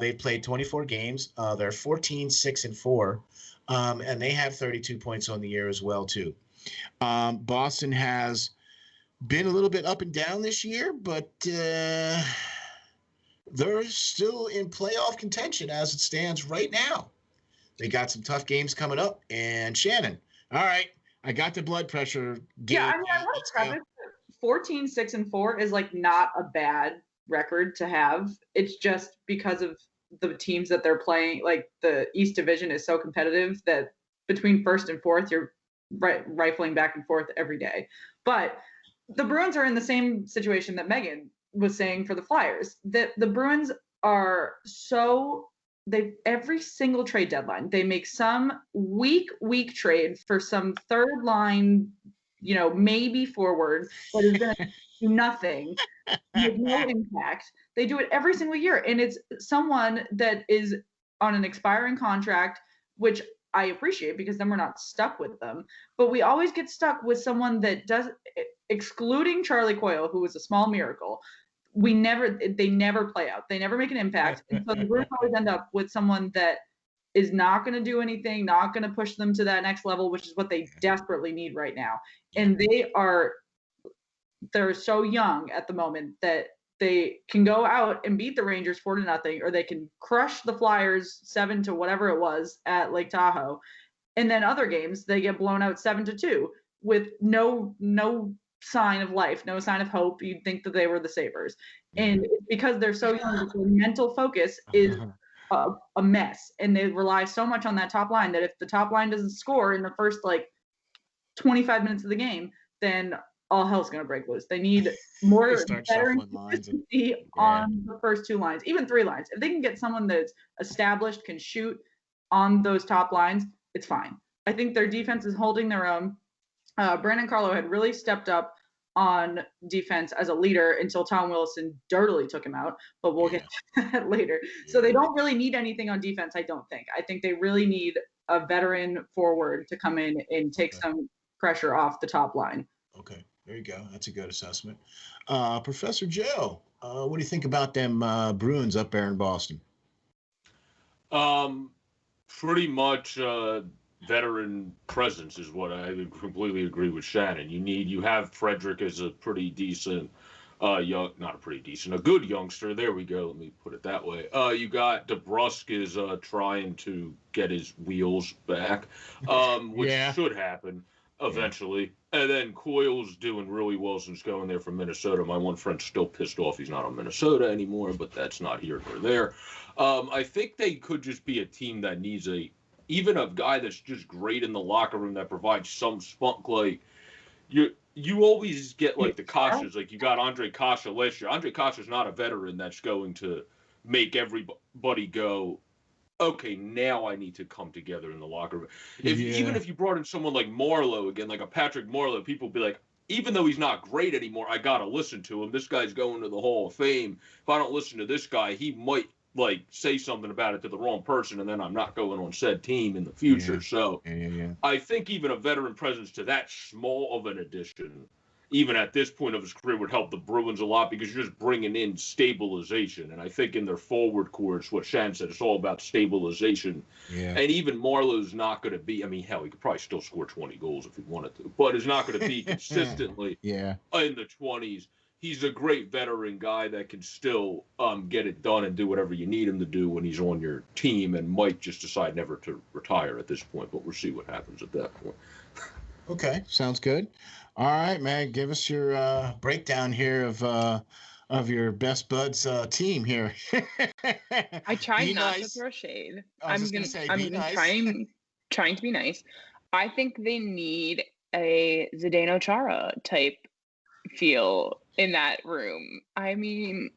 They've played 24 games. They're 14-6-4. And they have 32 points on the year as well, too. Boston has been a little bit up and down this year, but they're still in playoff contention as it stands right now. They got some tough games coming up. And Shannon, all right, I got the blood pressure. Yeah, I mean, I want to preface that 14-6-4 is like not a bad record to have. It's just because of the teams that they're playing, like the East Division is so competitive that between first and fourth, you're rifling back and forth every day. But the Bruins are in the same situation that Megan was saying for the Flyers, that the Bruins are every single trade deadline, they make some weak trade for some third line, maybe forward, but is going to do nothing, with no impact. They do it every single year, and it's someone that is on an expiring contract, which I appreciate because then we're not stuck with them. But we always get stuck with someone that does, excluding Charlie Coyle, who was a small miracle. They never play out. They never make an impact, and so the Bruins always end up with someone that is not going to do anything, not going to push them to that next level, which is what they desperately need right now. And they're so young at the moment that they can go out and beat the Rangers 4-0, or they can crush the Flyers 7 to whatever it was at Lake Tahoe. And then other games, they get blown out 7-2 with no sign of life, no sign of hope. You'd think that they were the Sabres. And because they're so young, their mental focus is a mess. And they rely so much on that top line that if the top line doesn't score in the first 25 minutes of the game, then all hell's going to break loose. They need more veteran consistency on the first two lines, even three lines. If they can get someone that's established, can shoot on those top lines, it's fine. I think their defense is holding their own. Brandon Carlo had really stepped up on defense as a leader until Tom Wilson dirtily took him out, but we'll get to that later. So they don't really need anything on defense, I don't think. I think they really need a veteran forward to come in and take some pressure off the top line. Okay, there you go. That's a good assessment. Professor Joe, what do you think about them Bruins up there in Boston? Pretty much veteran presence is what I completely agree with Shannon. You have Frederick as a pretty decent a good youngster. There we go. Let me put it that way. You got DeBrusk is trying to get his wheels back, which should happen eventually. And then Coyle's doing really well since going there from Minnesota. My one friend's still pissed off he's not on Minnesota anymore, but that's not here nor there. I think they could just be a team that needs even a guy that's just great in the locker room that provides some spunk. Like you always get like the Kashas, like you got Andre Kasha last year. Andre Kasha's not a veteran that's going to make everybody go, okay, now I need to come together in the locker room. Even if you brought in someone like Marleau again, like a Patrick Marleau, people would be like, even though he's not great anymore, I got to listen to him. This guy's going to the Hall of Fame. If I don't listen to this guy, he might say something about it to the wrong person, and then I'm not going on said team in the future. So I think even a veteran presence to that small of an addition, even at this point of his career, would help the Bruins a lot because you're just bringing in stabilization. And I think in their forward course, what Shannon said, it's all about stabilization. Yeah. And even Marleau's not going to be, hell, he could probably still score 20 goals if he wanted to, but is not going to be consistently in the 20s. He's a great veteran guy that can still get it done and do whatever you need him to do when he's on your team, and might just decide never to retire at this point, but we'll see what happens at that point. Okay, sounds good. All right, Meg, give us your breakdown here of your best buds team here. I tried Be not to nice. throw shade. I was just gonna say, be nice. Trying to be nice. I think they need a Zdeno Chara type feel in that room. I mean,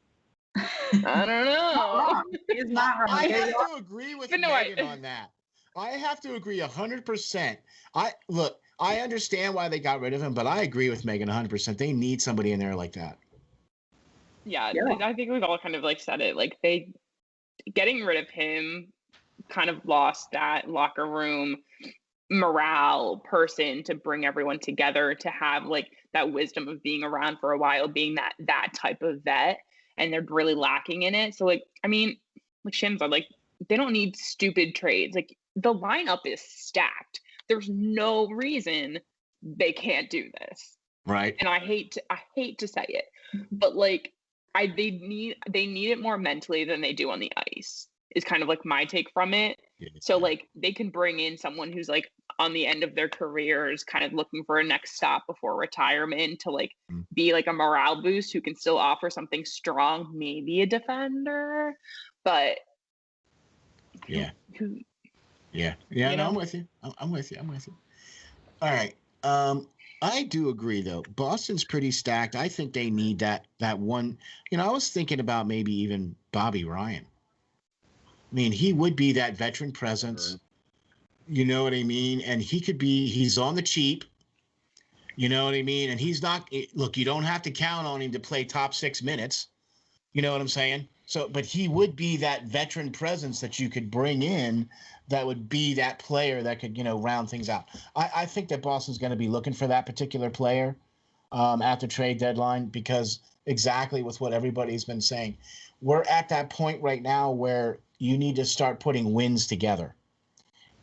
I don't know. He's not wrong. I have to agree with But no, Megan on that. I have to agree 100%. I understand why they got rid of him, but I agree with Megan 100%. They need somebody in there like that. Yeah, I think we've all kind of like said it. Like they getting rid of him kind of lost that locker room morale person to bring everyone together, to have like that wisdom of being around for a while, being that type of vet, and they're really lacking in it. So like, I mean, like Shannon said, like they don't need stupid trades. Like the lineup is stacked. There's no reason they can't do this. Right. And I hate to say it, but like they need it more mentally than they do on the ice, is kind of like my take from it. Yeah. So like they can bring in someone who's like on the end of their careers, kind of looking for a next stop before retirement, to like be like a morale boost who can still offer something strong, maybe a defender, but yeah. Yeah, no, I'm with you. I'm with you. All right. I do agree though. Boston's pretty stacked. I think they need that one. I was thinking about maybe even Bobby Ryan. I mean, he would be that veteran presence. You know what I mean? And he's on the cheap. You know what I mean? And he's not, look, you don't have to count on him to play top 6 minutes. You know what I'm saying? So, but he would be that veteran presence that you could bring in, that would be that player that could, round things out. I think that Boston's going to be looking for that particular player at the trade deadline, because exactly with what everybody's been saying, we're at that point right now where you need to start putting wins together.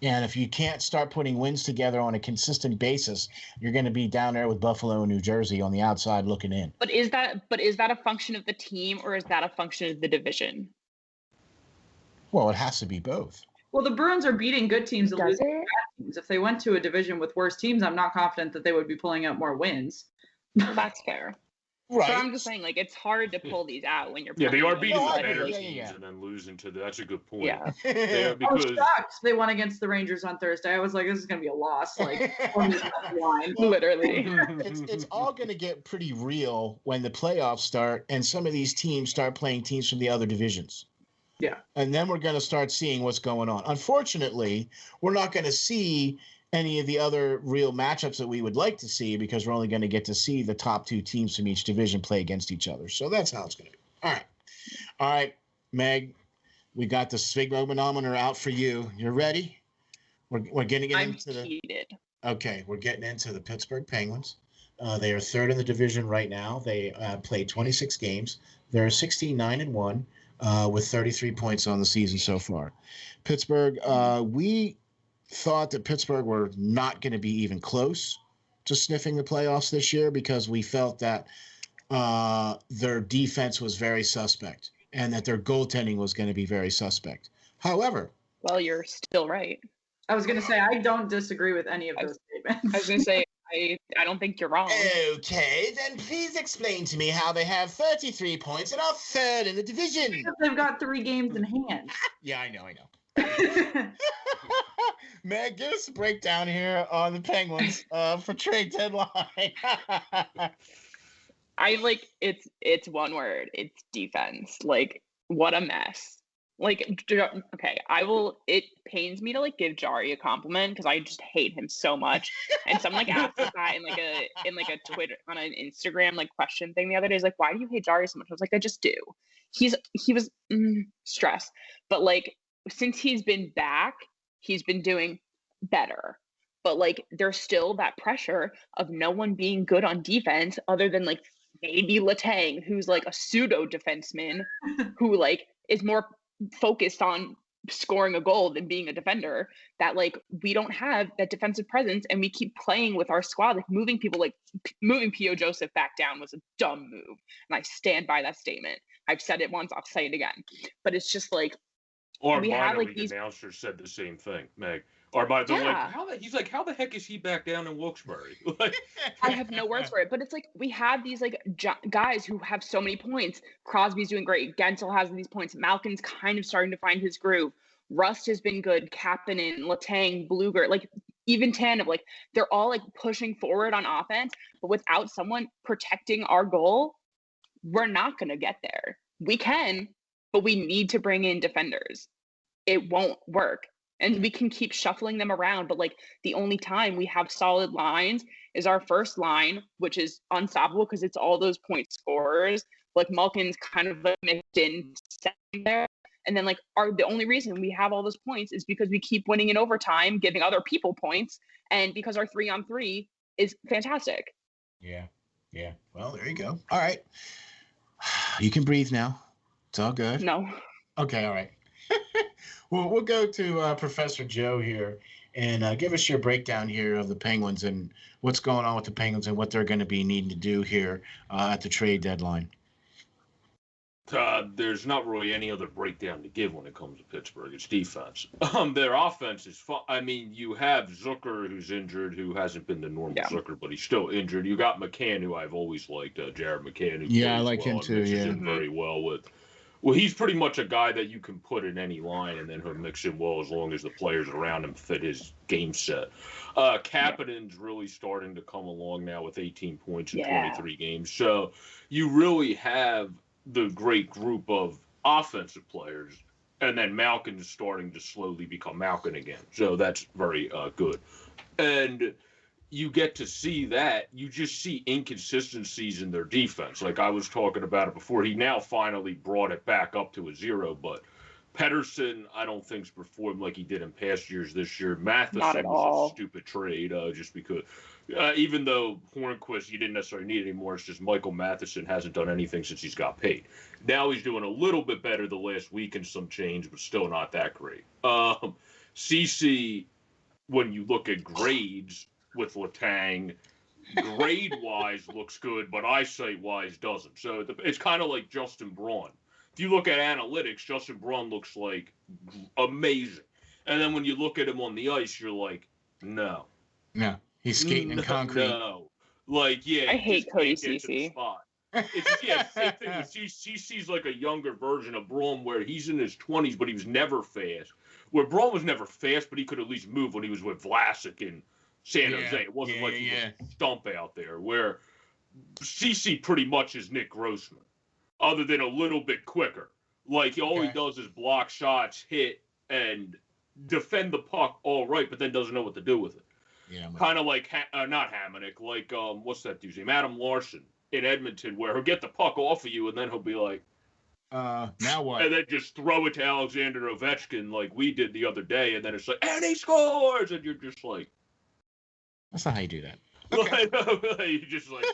And if you can't start putting wins together on a consistent basis, you're going to be down there with Buffalo and New Jersey on the outside looking in. But is that a function of the team, or is that a function of the division? Well, it has to be both. Well, the Bruins are beating good teams and losing bad teams. If they went to a division with worse teams, I'm not confident that they would be pulling out more wins. Well, that's fair. Right. So I'm just saying, like, it's hard to pull these out when you're. Yeah, they are beating the better teams and then losing to. That's a good point. Yeah. I was shocked they won against the Rangers on Thursday. I was like, this is going to be a loss. Like, literally. It's all going to get pretty real when the playoffs start and some of these teams start playing teams from the other divisions. Yeah. And then we're going to start seeing what's going on. Unfortunately, we're not going to see any of the other real matchups that we would like to see, because we're only going to get to see the top 2 teams from each division play against each other. So that's how it's going to be. All right, Meg, we got the sphygmomanometer out for you. You're ready? We're getting into heated. Okay, we're getting into the Pittsburgh Penguins. They are 3rd in the division right now. They played 26 games. They're 16-9-1 with 33 points on the season so far. Pittsburgh, we thought that Pittsburgh were not going to be even close to sniffing the playoffs this year, because we felt that their defense was very suspect and that their goaltending was going to be very suspect. However, well, you're still right. I was going to say, I don't disagree with any of those statements. I was going to say, I don't think you're wrong. Okay, then please explain to me how they have 33 points and are 3rd in the division. Because they've got 3 games in hand. Yeah, I know. Meg, give us a breakdown here on the Penguins for trade deadline. It's one word. It's defense. Like, what a mess. Like, okay, it pains me to like give Jari a compliment, because I just hate him so much. And someone like asked us that in like a Twitter, on an Instagram like question thing the other day. Is like, why do you hate Jari so much? I was like, I just do. He was stressed, but like, since he's been back, he's been doing better. But like, there's still that pressure of no one being good on defense other than like maybe Letang, who's like a pseudo defenseman who like is more focused on scoring a goal than being a defender. That like, we don't have that defensive presence, and we keep playing with our squad, like moving people, like moving P.O. Joseph back down was a dumb move, and I stand by that statement. I've said it once, I'll say it again. But it's just like, or we minor have like league these announcer said the same thing, Meg. Or by the Yeah. how the heck is he back down in Wilkes-Barre? Like, I have no words for it, but it's like we have these like guys who have so many points. Crosby's doing great. Gensel has these points. Malkin's kind of starting to find his groove. Rust has been good. Kapanen, Letang, Bluger, like even Tanev, like they're all like pushing forward on offense, but without someone protecting our goal, we're not going to get there. We can, but we need to bring in defenders. It won't work. And we can keep shuffling them around, but like the only time we have solid lines is our first line, which is unstoppable because it's all those point scorers. Like Malkin's kind of like mixed in there. And then like the only reason we have all those points is because we keep winning in overtime, giving other people points, and because our 3-on-3 is fantastic. Yeah. Well, there you go. All right. You can breathe now. It's all good. No. Okay, all right. Well, we'll go to Professor Joe here and give us your breakdown here of the Penguins and what's going on with the Penguins and what they're going to be needing to do here at the trade deadline. There's not really any other breakdown to give when it comes to Pittsburgh. It's defense. Their offense is fun. I mean, you have Zucker, who's injured, who hasn't been the normal Zucker, but he's still injured. You got McCann, who I've always liked, Jared McCann. Who I like him too. Yeah, in very well with. Well, he's pretty much a guy that you can put in any line, and then he'll mix in well as long as the players around him fit his game set. Kapanen's really starting to come along now with 18 points in 23 games. So you really have the great group of offensive players, and then Malkin's starting to slowly become Malkin again. So that's very good. And you get to see that. You just see inconsistencies in their defense. Like I was talking about it before. He now finally brought it back up to a 0, but Pettersson, I don't think's performed like he did in past years this year. Matheson was a stupid trade just because even though Hornquist you didn't necessarily need anymore, it's just Michael Matheson hasn't done anything since he's got paid. Now he's doing a little bit better the last week and some change, but still not that great. CC, when you look at grades with Letang, grade-wise looks good, but eyesight-wise doesn't. So it's kind of like Justin Braun. If you look at analytics, Justin Braun looks like amazing. And then when you look at him on the ice, you're like, no. No, he's skating in concrete. No. Like, yeah. I hate Cody Ceci. It's same thing with CC's like a younger version of Braun where he's in his 20s, but he was never fast. Where Braun was never fast, but he could at least move when he was with Vlasic and San Jose. It wasn't like he was stump out there, where CC pretty much is Nick Grossman, other than a little bit quicker. Like, all he does is block shots, hit, and defend the puck all right, but then doesn't know what to do with it. Yeah, kind of like, not Hamonic, like, what's that dude's name? Adam Larson in Edmonton, where he'll get the puck off of you, and then he'll be like, now what? And then just throw it to Alexander Ovechkin like we did the other day, and then it's like, and he scores! And you're just like, that's not how you do that. Okay. You just like,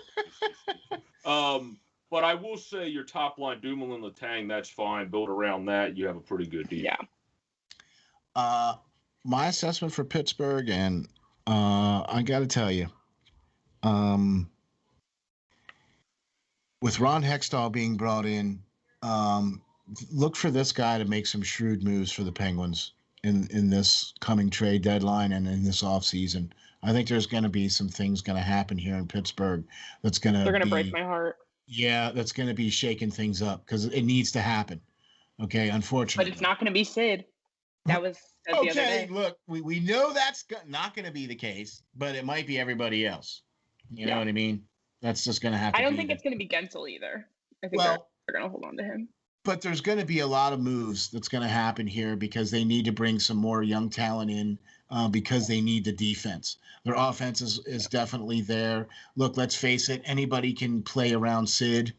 but I will say your top line, Dumoulin, Letang, that's fine. Build around that. You have a pretty good deal. Yeah. My assessment for Pittsburgh, and I got to tell you, with Ron Hextall being brought in, look for this guy to make some shrewd moves for the Penguins in this coming trade deadline and in this offseason. I think there's going to be some things going to happen here in Pittsburgh that's going to They're going to break my heart. Yeah, that's going to be shaking things up because it needs to happen. Okay, unfortunately. But it's not going to be Sid. That was the other day. Look, we know that's not going to be the case, but it might be everybody else. You know what I mean? That's just going to happen. I don't think it's going to be Gensel either. I think they're going to hold on to him. But there's going to be a lot of moves that's going to happen here because they need to bring some more young talent in because they need the defense. Their offense is definitely there. Look, let's face it. Anybody can play around Sid,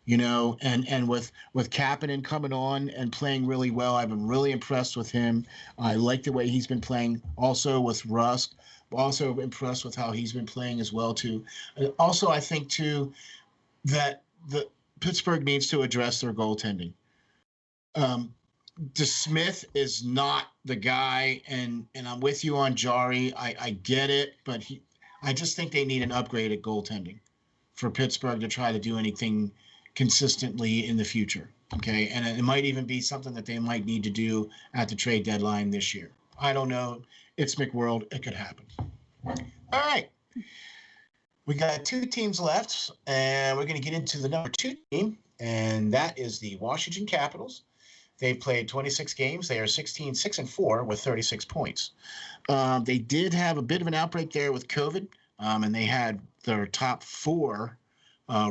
and with Kapanen coming on and playing really well, I've been really impressed with him. I like the way he's been playing. Also with Rust, also impressed with how he's been playing as well too. Also, I think too that the Pittsburgh needs to address their goaltending. DeSmith is not the guy, and I'm with you on Jari. I get it, but I just think they need an upgrade at goaltending for Pittsburgh to try to do anything consistently in the future. Okay, and it might even be something that they might need to do at the trade deadline this year. I don't know. It's McWorld. It could happen. All right. We got 2 teams left, and we're going to get into the number 2 team, and that is the Washington Capitals. They've played 26 games. They are 6-4 with 36 points. They did have a bit of an outbreak there with COVID, and they had their top 4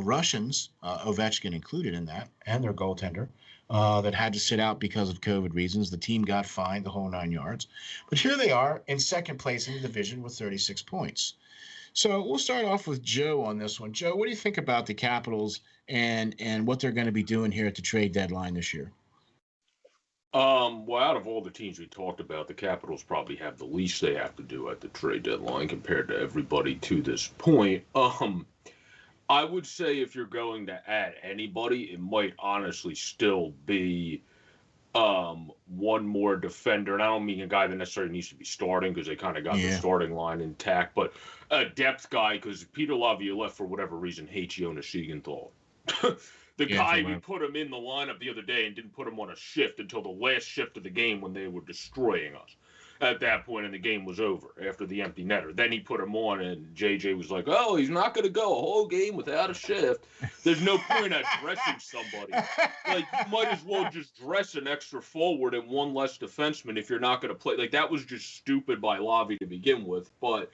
Russians, Ovechkin included in that, and their goaltender, that had to sit out because of COVID reasons. The team got fined the whole 9 yards. But here they are in second place in the division with 36 points. So we'll start off with Joe on this one. Joe, what do you think about the Capitals and what they're going to be doing here at the trade deadline this year? Well, out of all the teams we talked about, the Capitals probably have the least they have to do at the trade deadline compared to everybody to this point. I would say if you're going to add anybody, it might honestly still be one more defender. And I don't mean a guy that necessarily needs to be starting because they kind of got the starting line intact, but a depth guy because Peter Laviolette, for whatever reason, hates Jonas Siegenthaler. The guy, we put him in the lineup the other day and didn't put him on a shift until the last shift of the game when they were destroying us. At that point, and the game was over after the empty netter. Then he put him on, and JJ was like, oh, he's not going to go a whole game without a shift. There's no point at dressing somebody. Like, you might as well just dress an extra forward and one less defenseman if you're not going to play. Like, that was just stupid by Lavi to begin with. But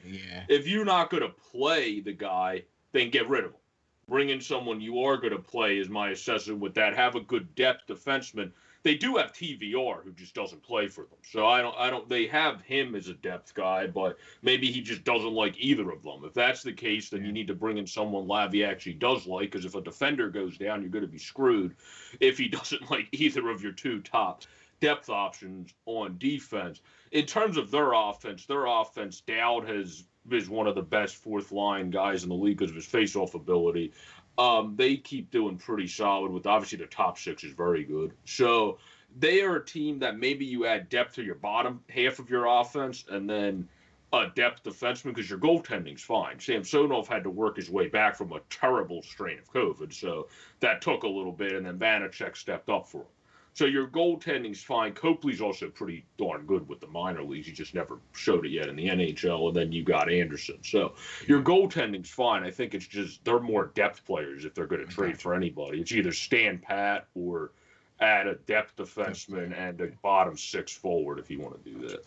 if you're not going to play the guy, then get rid of him. Bring in someone you are going to play is my assessment with that. Have a good depth defenseman. They do have TVR who just doesn't play for them. So I don't they have him as a depth guy, but maybe he just doesn't like either of them. If that's the case, then you need to bring in someone Lavi actually does like, because if a defender goes down, you're going to be screwed if he doesn't like either of your 2 top depth options on defense. In terms of their offense, Dowd is one of the best fourth line guys in the league because of his face-off ability. They keep doing pretty solid with, obviously, their top 6 is very good. So they are a team that maybe you add depth to your bottom half of your offense and then a depth defenseman because your goaltending's fine. Samsonov had to work his way back from a terrible strain of COVID, so that took a little bit, and then Vanacek stepped up for him. So your goaltending's fine. Copley's also pretty darn good with the minor leagues. He just never showed it yet in the NHL. And then you got Anderson. So your goaltending's fine. I think it's just they're more depth players if they're going to trade for anybody. It's either stand pat or add a depth defenseman and a bottom 6 forward if you want to do that.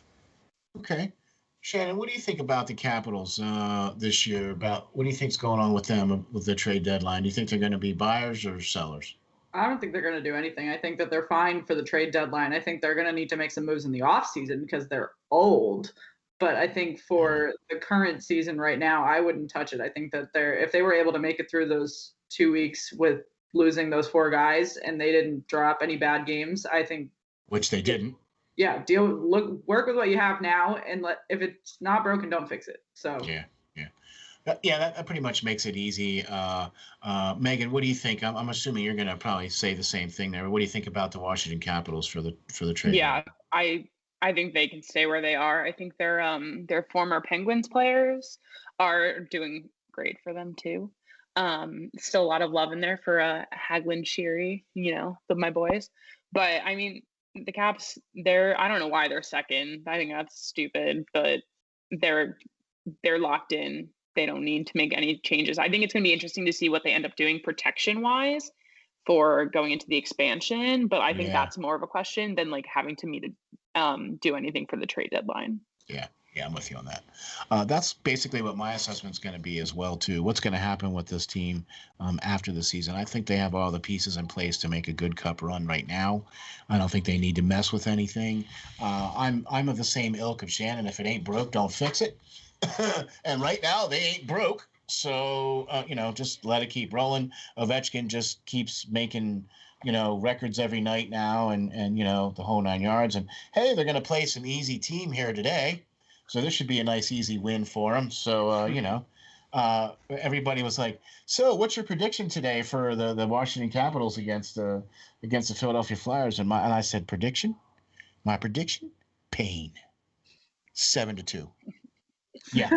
Okay. Shannon, what do you think about the Capitals this year? What do you think's going on with them with the trade deadline? Do you think they're going to be buyers or sellers? I don't think they're going to do anything. I think that they're fine for the trade deadline. I think they're going to need to make some moves in the offseason because they're old. But I think for the current season right now, I wouldn't touch it. I think that if they were able to make it through those 2 weeks with losing those 4 guys and they didn't drop any bad games, I think. Which they didn't. Yeah, work with what you have now, and if it's not broken, don't fix it. So. Yeah, that pretty much makes it easy. Megan, what do you think? I'm assuming you're going to probably say the same thing there. What do you think about the Washington Capitals for the trade? Yeah, I think they can stay where they are. I think their former Penguins players are doing great for them too. Still a lot of love in there for Hagelin, Sheary, my boys. But I mean, the Caps, I don't know why they're second. I think that's stupid, but they're locked in. They don't need to make any changes. I think it's going to be interesting to see what they end up doing protection-wise for going into the expansion, but I think that's more of a question than like having to do anything for the trade deadline. Yeah, I'm with you on that. That's basically what my assessment's going to be as well, too. What's going to happen with this team after the season? I think they have all the pieces in place to make a good cup run right now. I don't think they need to mess with anything. I'm of the same ilk of Shannon. If it ain't broke, don't fix it. And right now they ain't broke, so just let it keep rolling. Ovechkin just keeps making records every night now, and the whole 9 yards. And hey, they're going to play some easy team here today, so this should be a nice easy win for them. So everybody was like, so what's your prediction today for the Washington Capitals against the Philadelphia Flyers? And I said my prediction, pain, 7-2. Yeah.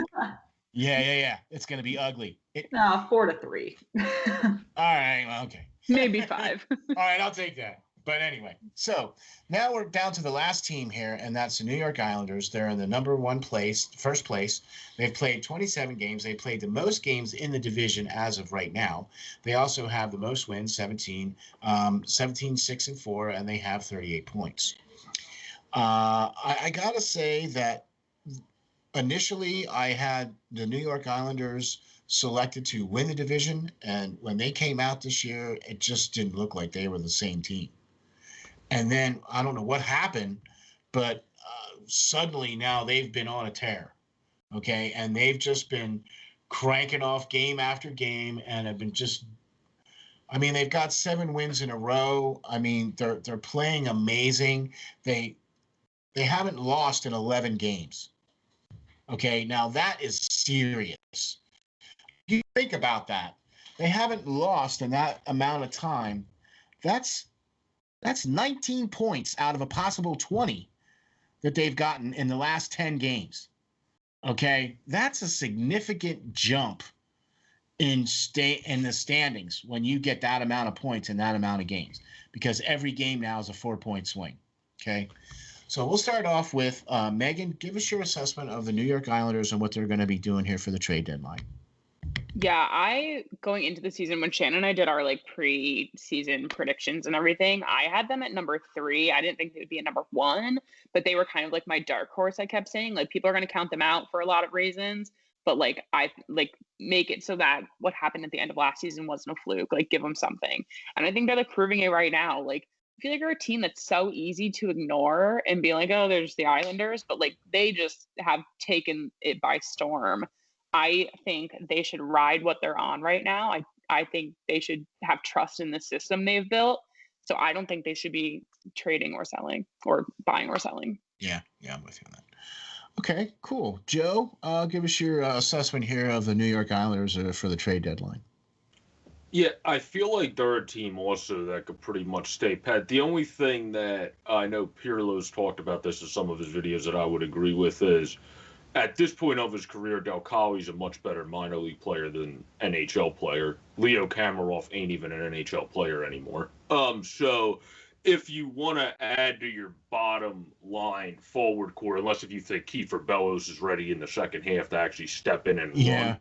It's going to be ugly. 4-3. All right. Well, okay. Maybe 5. All right. I'll take that. But anyway, so now we're down to the last team here, and that's the New York Islanders. They're in the first place. They've played 27 games. They played the most games in the division as of right now. They also have the most wins, 17, 6-4, and they have 38 points. I got to say that initially I had the New York Islanders selected to win the division, and when they came out this year, it just didn't look like they were the same team. And then I don't know what happened, but suddenly now they've been on a tear, okay? And they've just been cranking off game after game and have been just – I mean, they've got 7 wins in a row. I mean, they're playing amazing. They haven't lost in 11 games, okay? Now, that is serious. You think about that. They haven't lost in that amount of time. That's 19 points out of a possible 20 that they've gotten in the last 10 games. Okay, that's a significant jump in the standings when you get that amount of points in that amount of games, because every game now is a 4-point swing. Okay, so we'll start off with Megan. Give us your assessment of the New York Islanders and what they're going to be doing here for the trade deadline. Yeah, going into the season when Shannon and I did our pre-season predictions and everything, I had them at number 3. I didn't think they would be a number 1, but they were kind of like my dark horse. I kept saying people are going to count them out for a lot of reasons, but I make it so that what happened at the end of last season wasn't a fluke. Give them something, and I think they're proving it right now. I feel like they're a team that's so easy to ignore and be like, oh, there's the Islanders, but they just have taken it by storm. I think they should ride what they're on right now. I think they should have trust in the system they've built. So I don't think they should be trading or selling or buying or selling. Yeah, I'm with you on that. Okay, cool. Joe, give us your assessment here of the New York Islanders for the trade deadline. Yeah, I feel like they're a team also that could pretty much stay pat. The only thing that I know Pirlo's talked about this in some of his videos that I would agree with is, at this point of his career, Del Colli's a much better minor league player than NHL player. Leo Komarov ain't even an NHL player anymore. So if you want to add to your bottom line forward core, unless if you think Kiefer Bellows is ready in the second half to actually step in and run,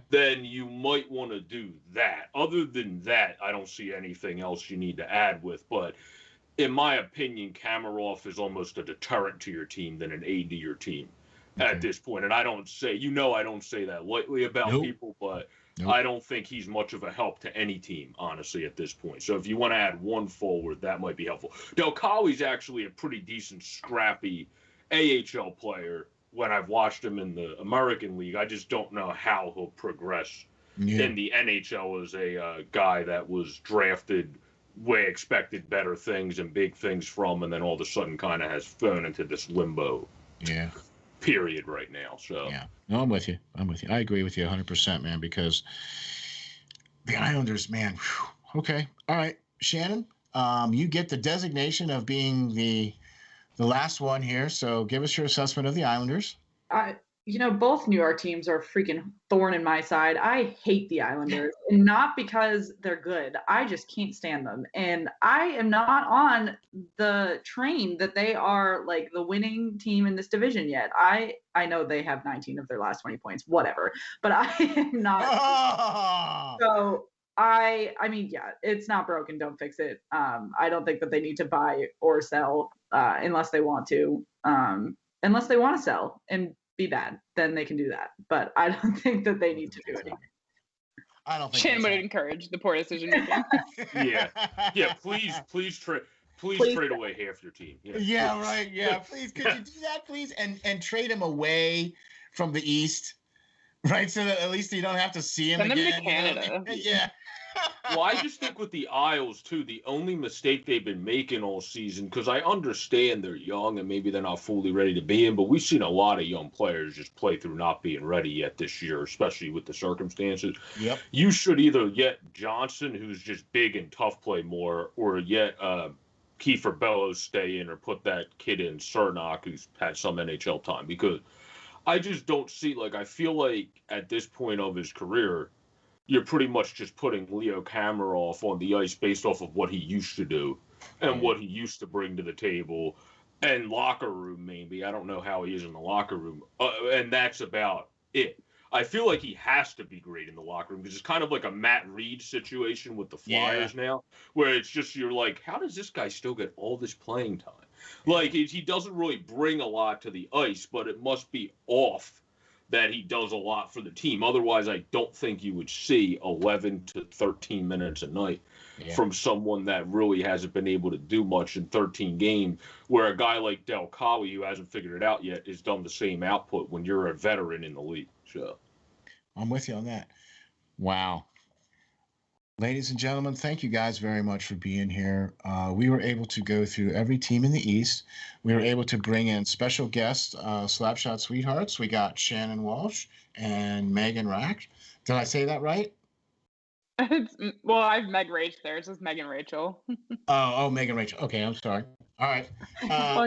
then you might want to do that. Other than that, I don't see anything else you need to add with. But in my opinion, Komarov is almost a deterrent to your team than an aid to your team. Okay. At this point. And I don't say that lightly about people, but I don't think he's much of a help to any team, honestly, at this point. So if you want to add one forward, that might be helpful. Del Colli's actually a pretty decent, scrappy AHL player when I've watched him in the American League. I just don't know how he'll progress in the NHL as a guy that was drafted way expected better things and big things from, and then all of a sudden kind of has fallen into this limbo. Yeah. Period right now. So yeah, no, I'm with you. I agree with you 100%, man, because the Islanders, man. Whew, okay, all right, Shannon, you get the designation of being the last one here. So give us your assessment of the Islanders. Both New York teams are a freaking thorn in my side. I hate the Islanders, and not because they're good. I just can't stand them. And I am not on the train that they are the winning team in this division yet. I know they have 19 of their last 20 points, whatever, but I am not. Oh! So I mean, yeah, it's not broken. Don't fix it. I don't think that they need to buy or sell unless they want to. Unless they want to sell and be bad, then they can do that. But I don't think that they need to do anything. I don't think Shannon would encourage the poor decision making. Yeah. Please trade away half your team. Yeah, right. Yeah, please. Could you do that, please? And trade him away from the East, right? So that at least you don't have to see him again. Send him to Canada. Yeah. Well, I just think with the Isles, too, the only mistake they've been making all season, because I understand they're young and maybe they're not fully ready to be in, but we've seen a lot of young players just play through not being ready yet this year, especially with the circumstances. Yep. You should either get Johnson, who's just big and tough play more, or get Kiefer Bellows stay in, or put that kid in, Cernak, who's had some NHL time, because I just don't see, I feel like at this point of his career, you're pretty much just putting Leo Komarov on the ice based off of what he used to do. and what he used to bring to the table, and locker room maybe. I don't know how he is in the locker room, and that's about it. I feel like he has to be great in the locker room because it's kind of like a Matt Reed situation with the Flyers now, where it's just you're like, how does this guy still get all this playing time? Like, he doesn't really bring a lot to the ice, but it must be off that he does a lot for the team. Otherwise, I don't think you would see 11 to 13 minutes a night from someone that really hasn't been able to do much in 13 games, where a guy like Del Collie, who hasn't figured it out yet, has done the same output when you're a veteran in the league. So I'm with you on that. Wow. Ladies and gentlemen, thank you guys very much for being here. We were able to go through every team in the East. We were able to bring in special guests, Slapshot Sweethearts. We got Shannon Walsh and Megan Rack. Did I say that right? Well, I have Meg Rach there. It says Megan Rachel. Oh, Megan Rachel. Okay, I'm sorry. All right.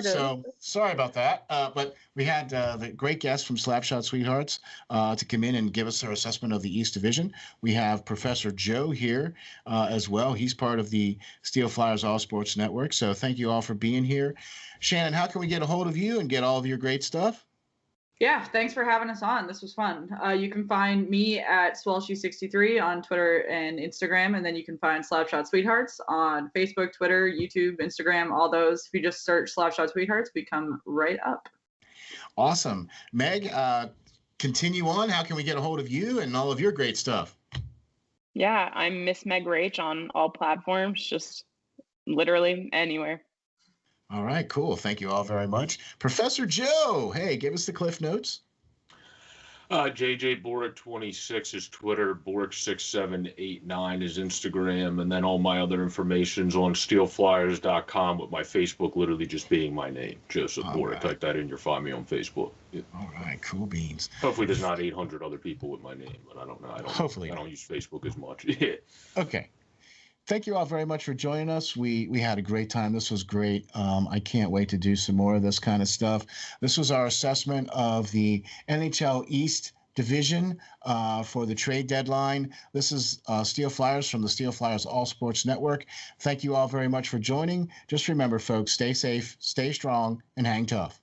So sorry about that. But we had the great guests from Slapshot Sweethearts to come in and give us their assessment of the East Division. We have Professor Joe here as well. He's part of the SteelFlyers All Sports Network. So thank you all for being here. Shannon, how can we get a hold of you and get all of your great stuff? Yeah, thanks for having us on. This was fun. You can find me at Swelshy63 on Twitter and Instagram, and then you can find Slapshot Sweethearts on Facebook, Twitter, YouTube, Instagram, all those. If you just search Slapshot Sweethearts, we come right up. Awesome. Meg, continue on. How can we get a hold of you and all of your great stuff? Yeah, I'm Miss Meg Rach on all platforms, just literally anywhere. All right, cool. Thank you all very much. Professor Joe, hey, give us the Cliff Notes. JJ Borek 26 is Twitter, Borek 6789 is Instagram, and then all my other information's on SteelFlyers.com, with my Facebook literally just being my name, Joseph Borek. Right. Type that in, you'll find me on Facebook. Yeah. All right, cool beans. Hopefully there's not 800 other people with my name, but I don't know. I don't use Facebook as much. Yeah. Okay. Thank you all very much for joining us. We had a great time. This was great. I can't wait to do some more of this kind of stuff. This was our assessment of the NHL East Division for the trade deadline. This is SteelFlyers from the SteelFlyers All Sports Network. Thank you all very much for joining. Just remember, folks, stay safe, stay strong, and hang tough.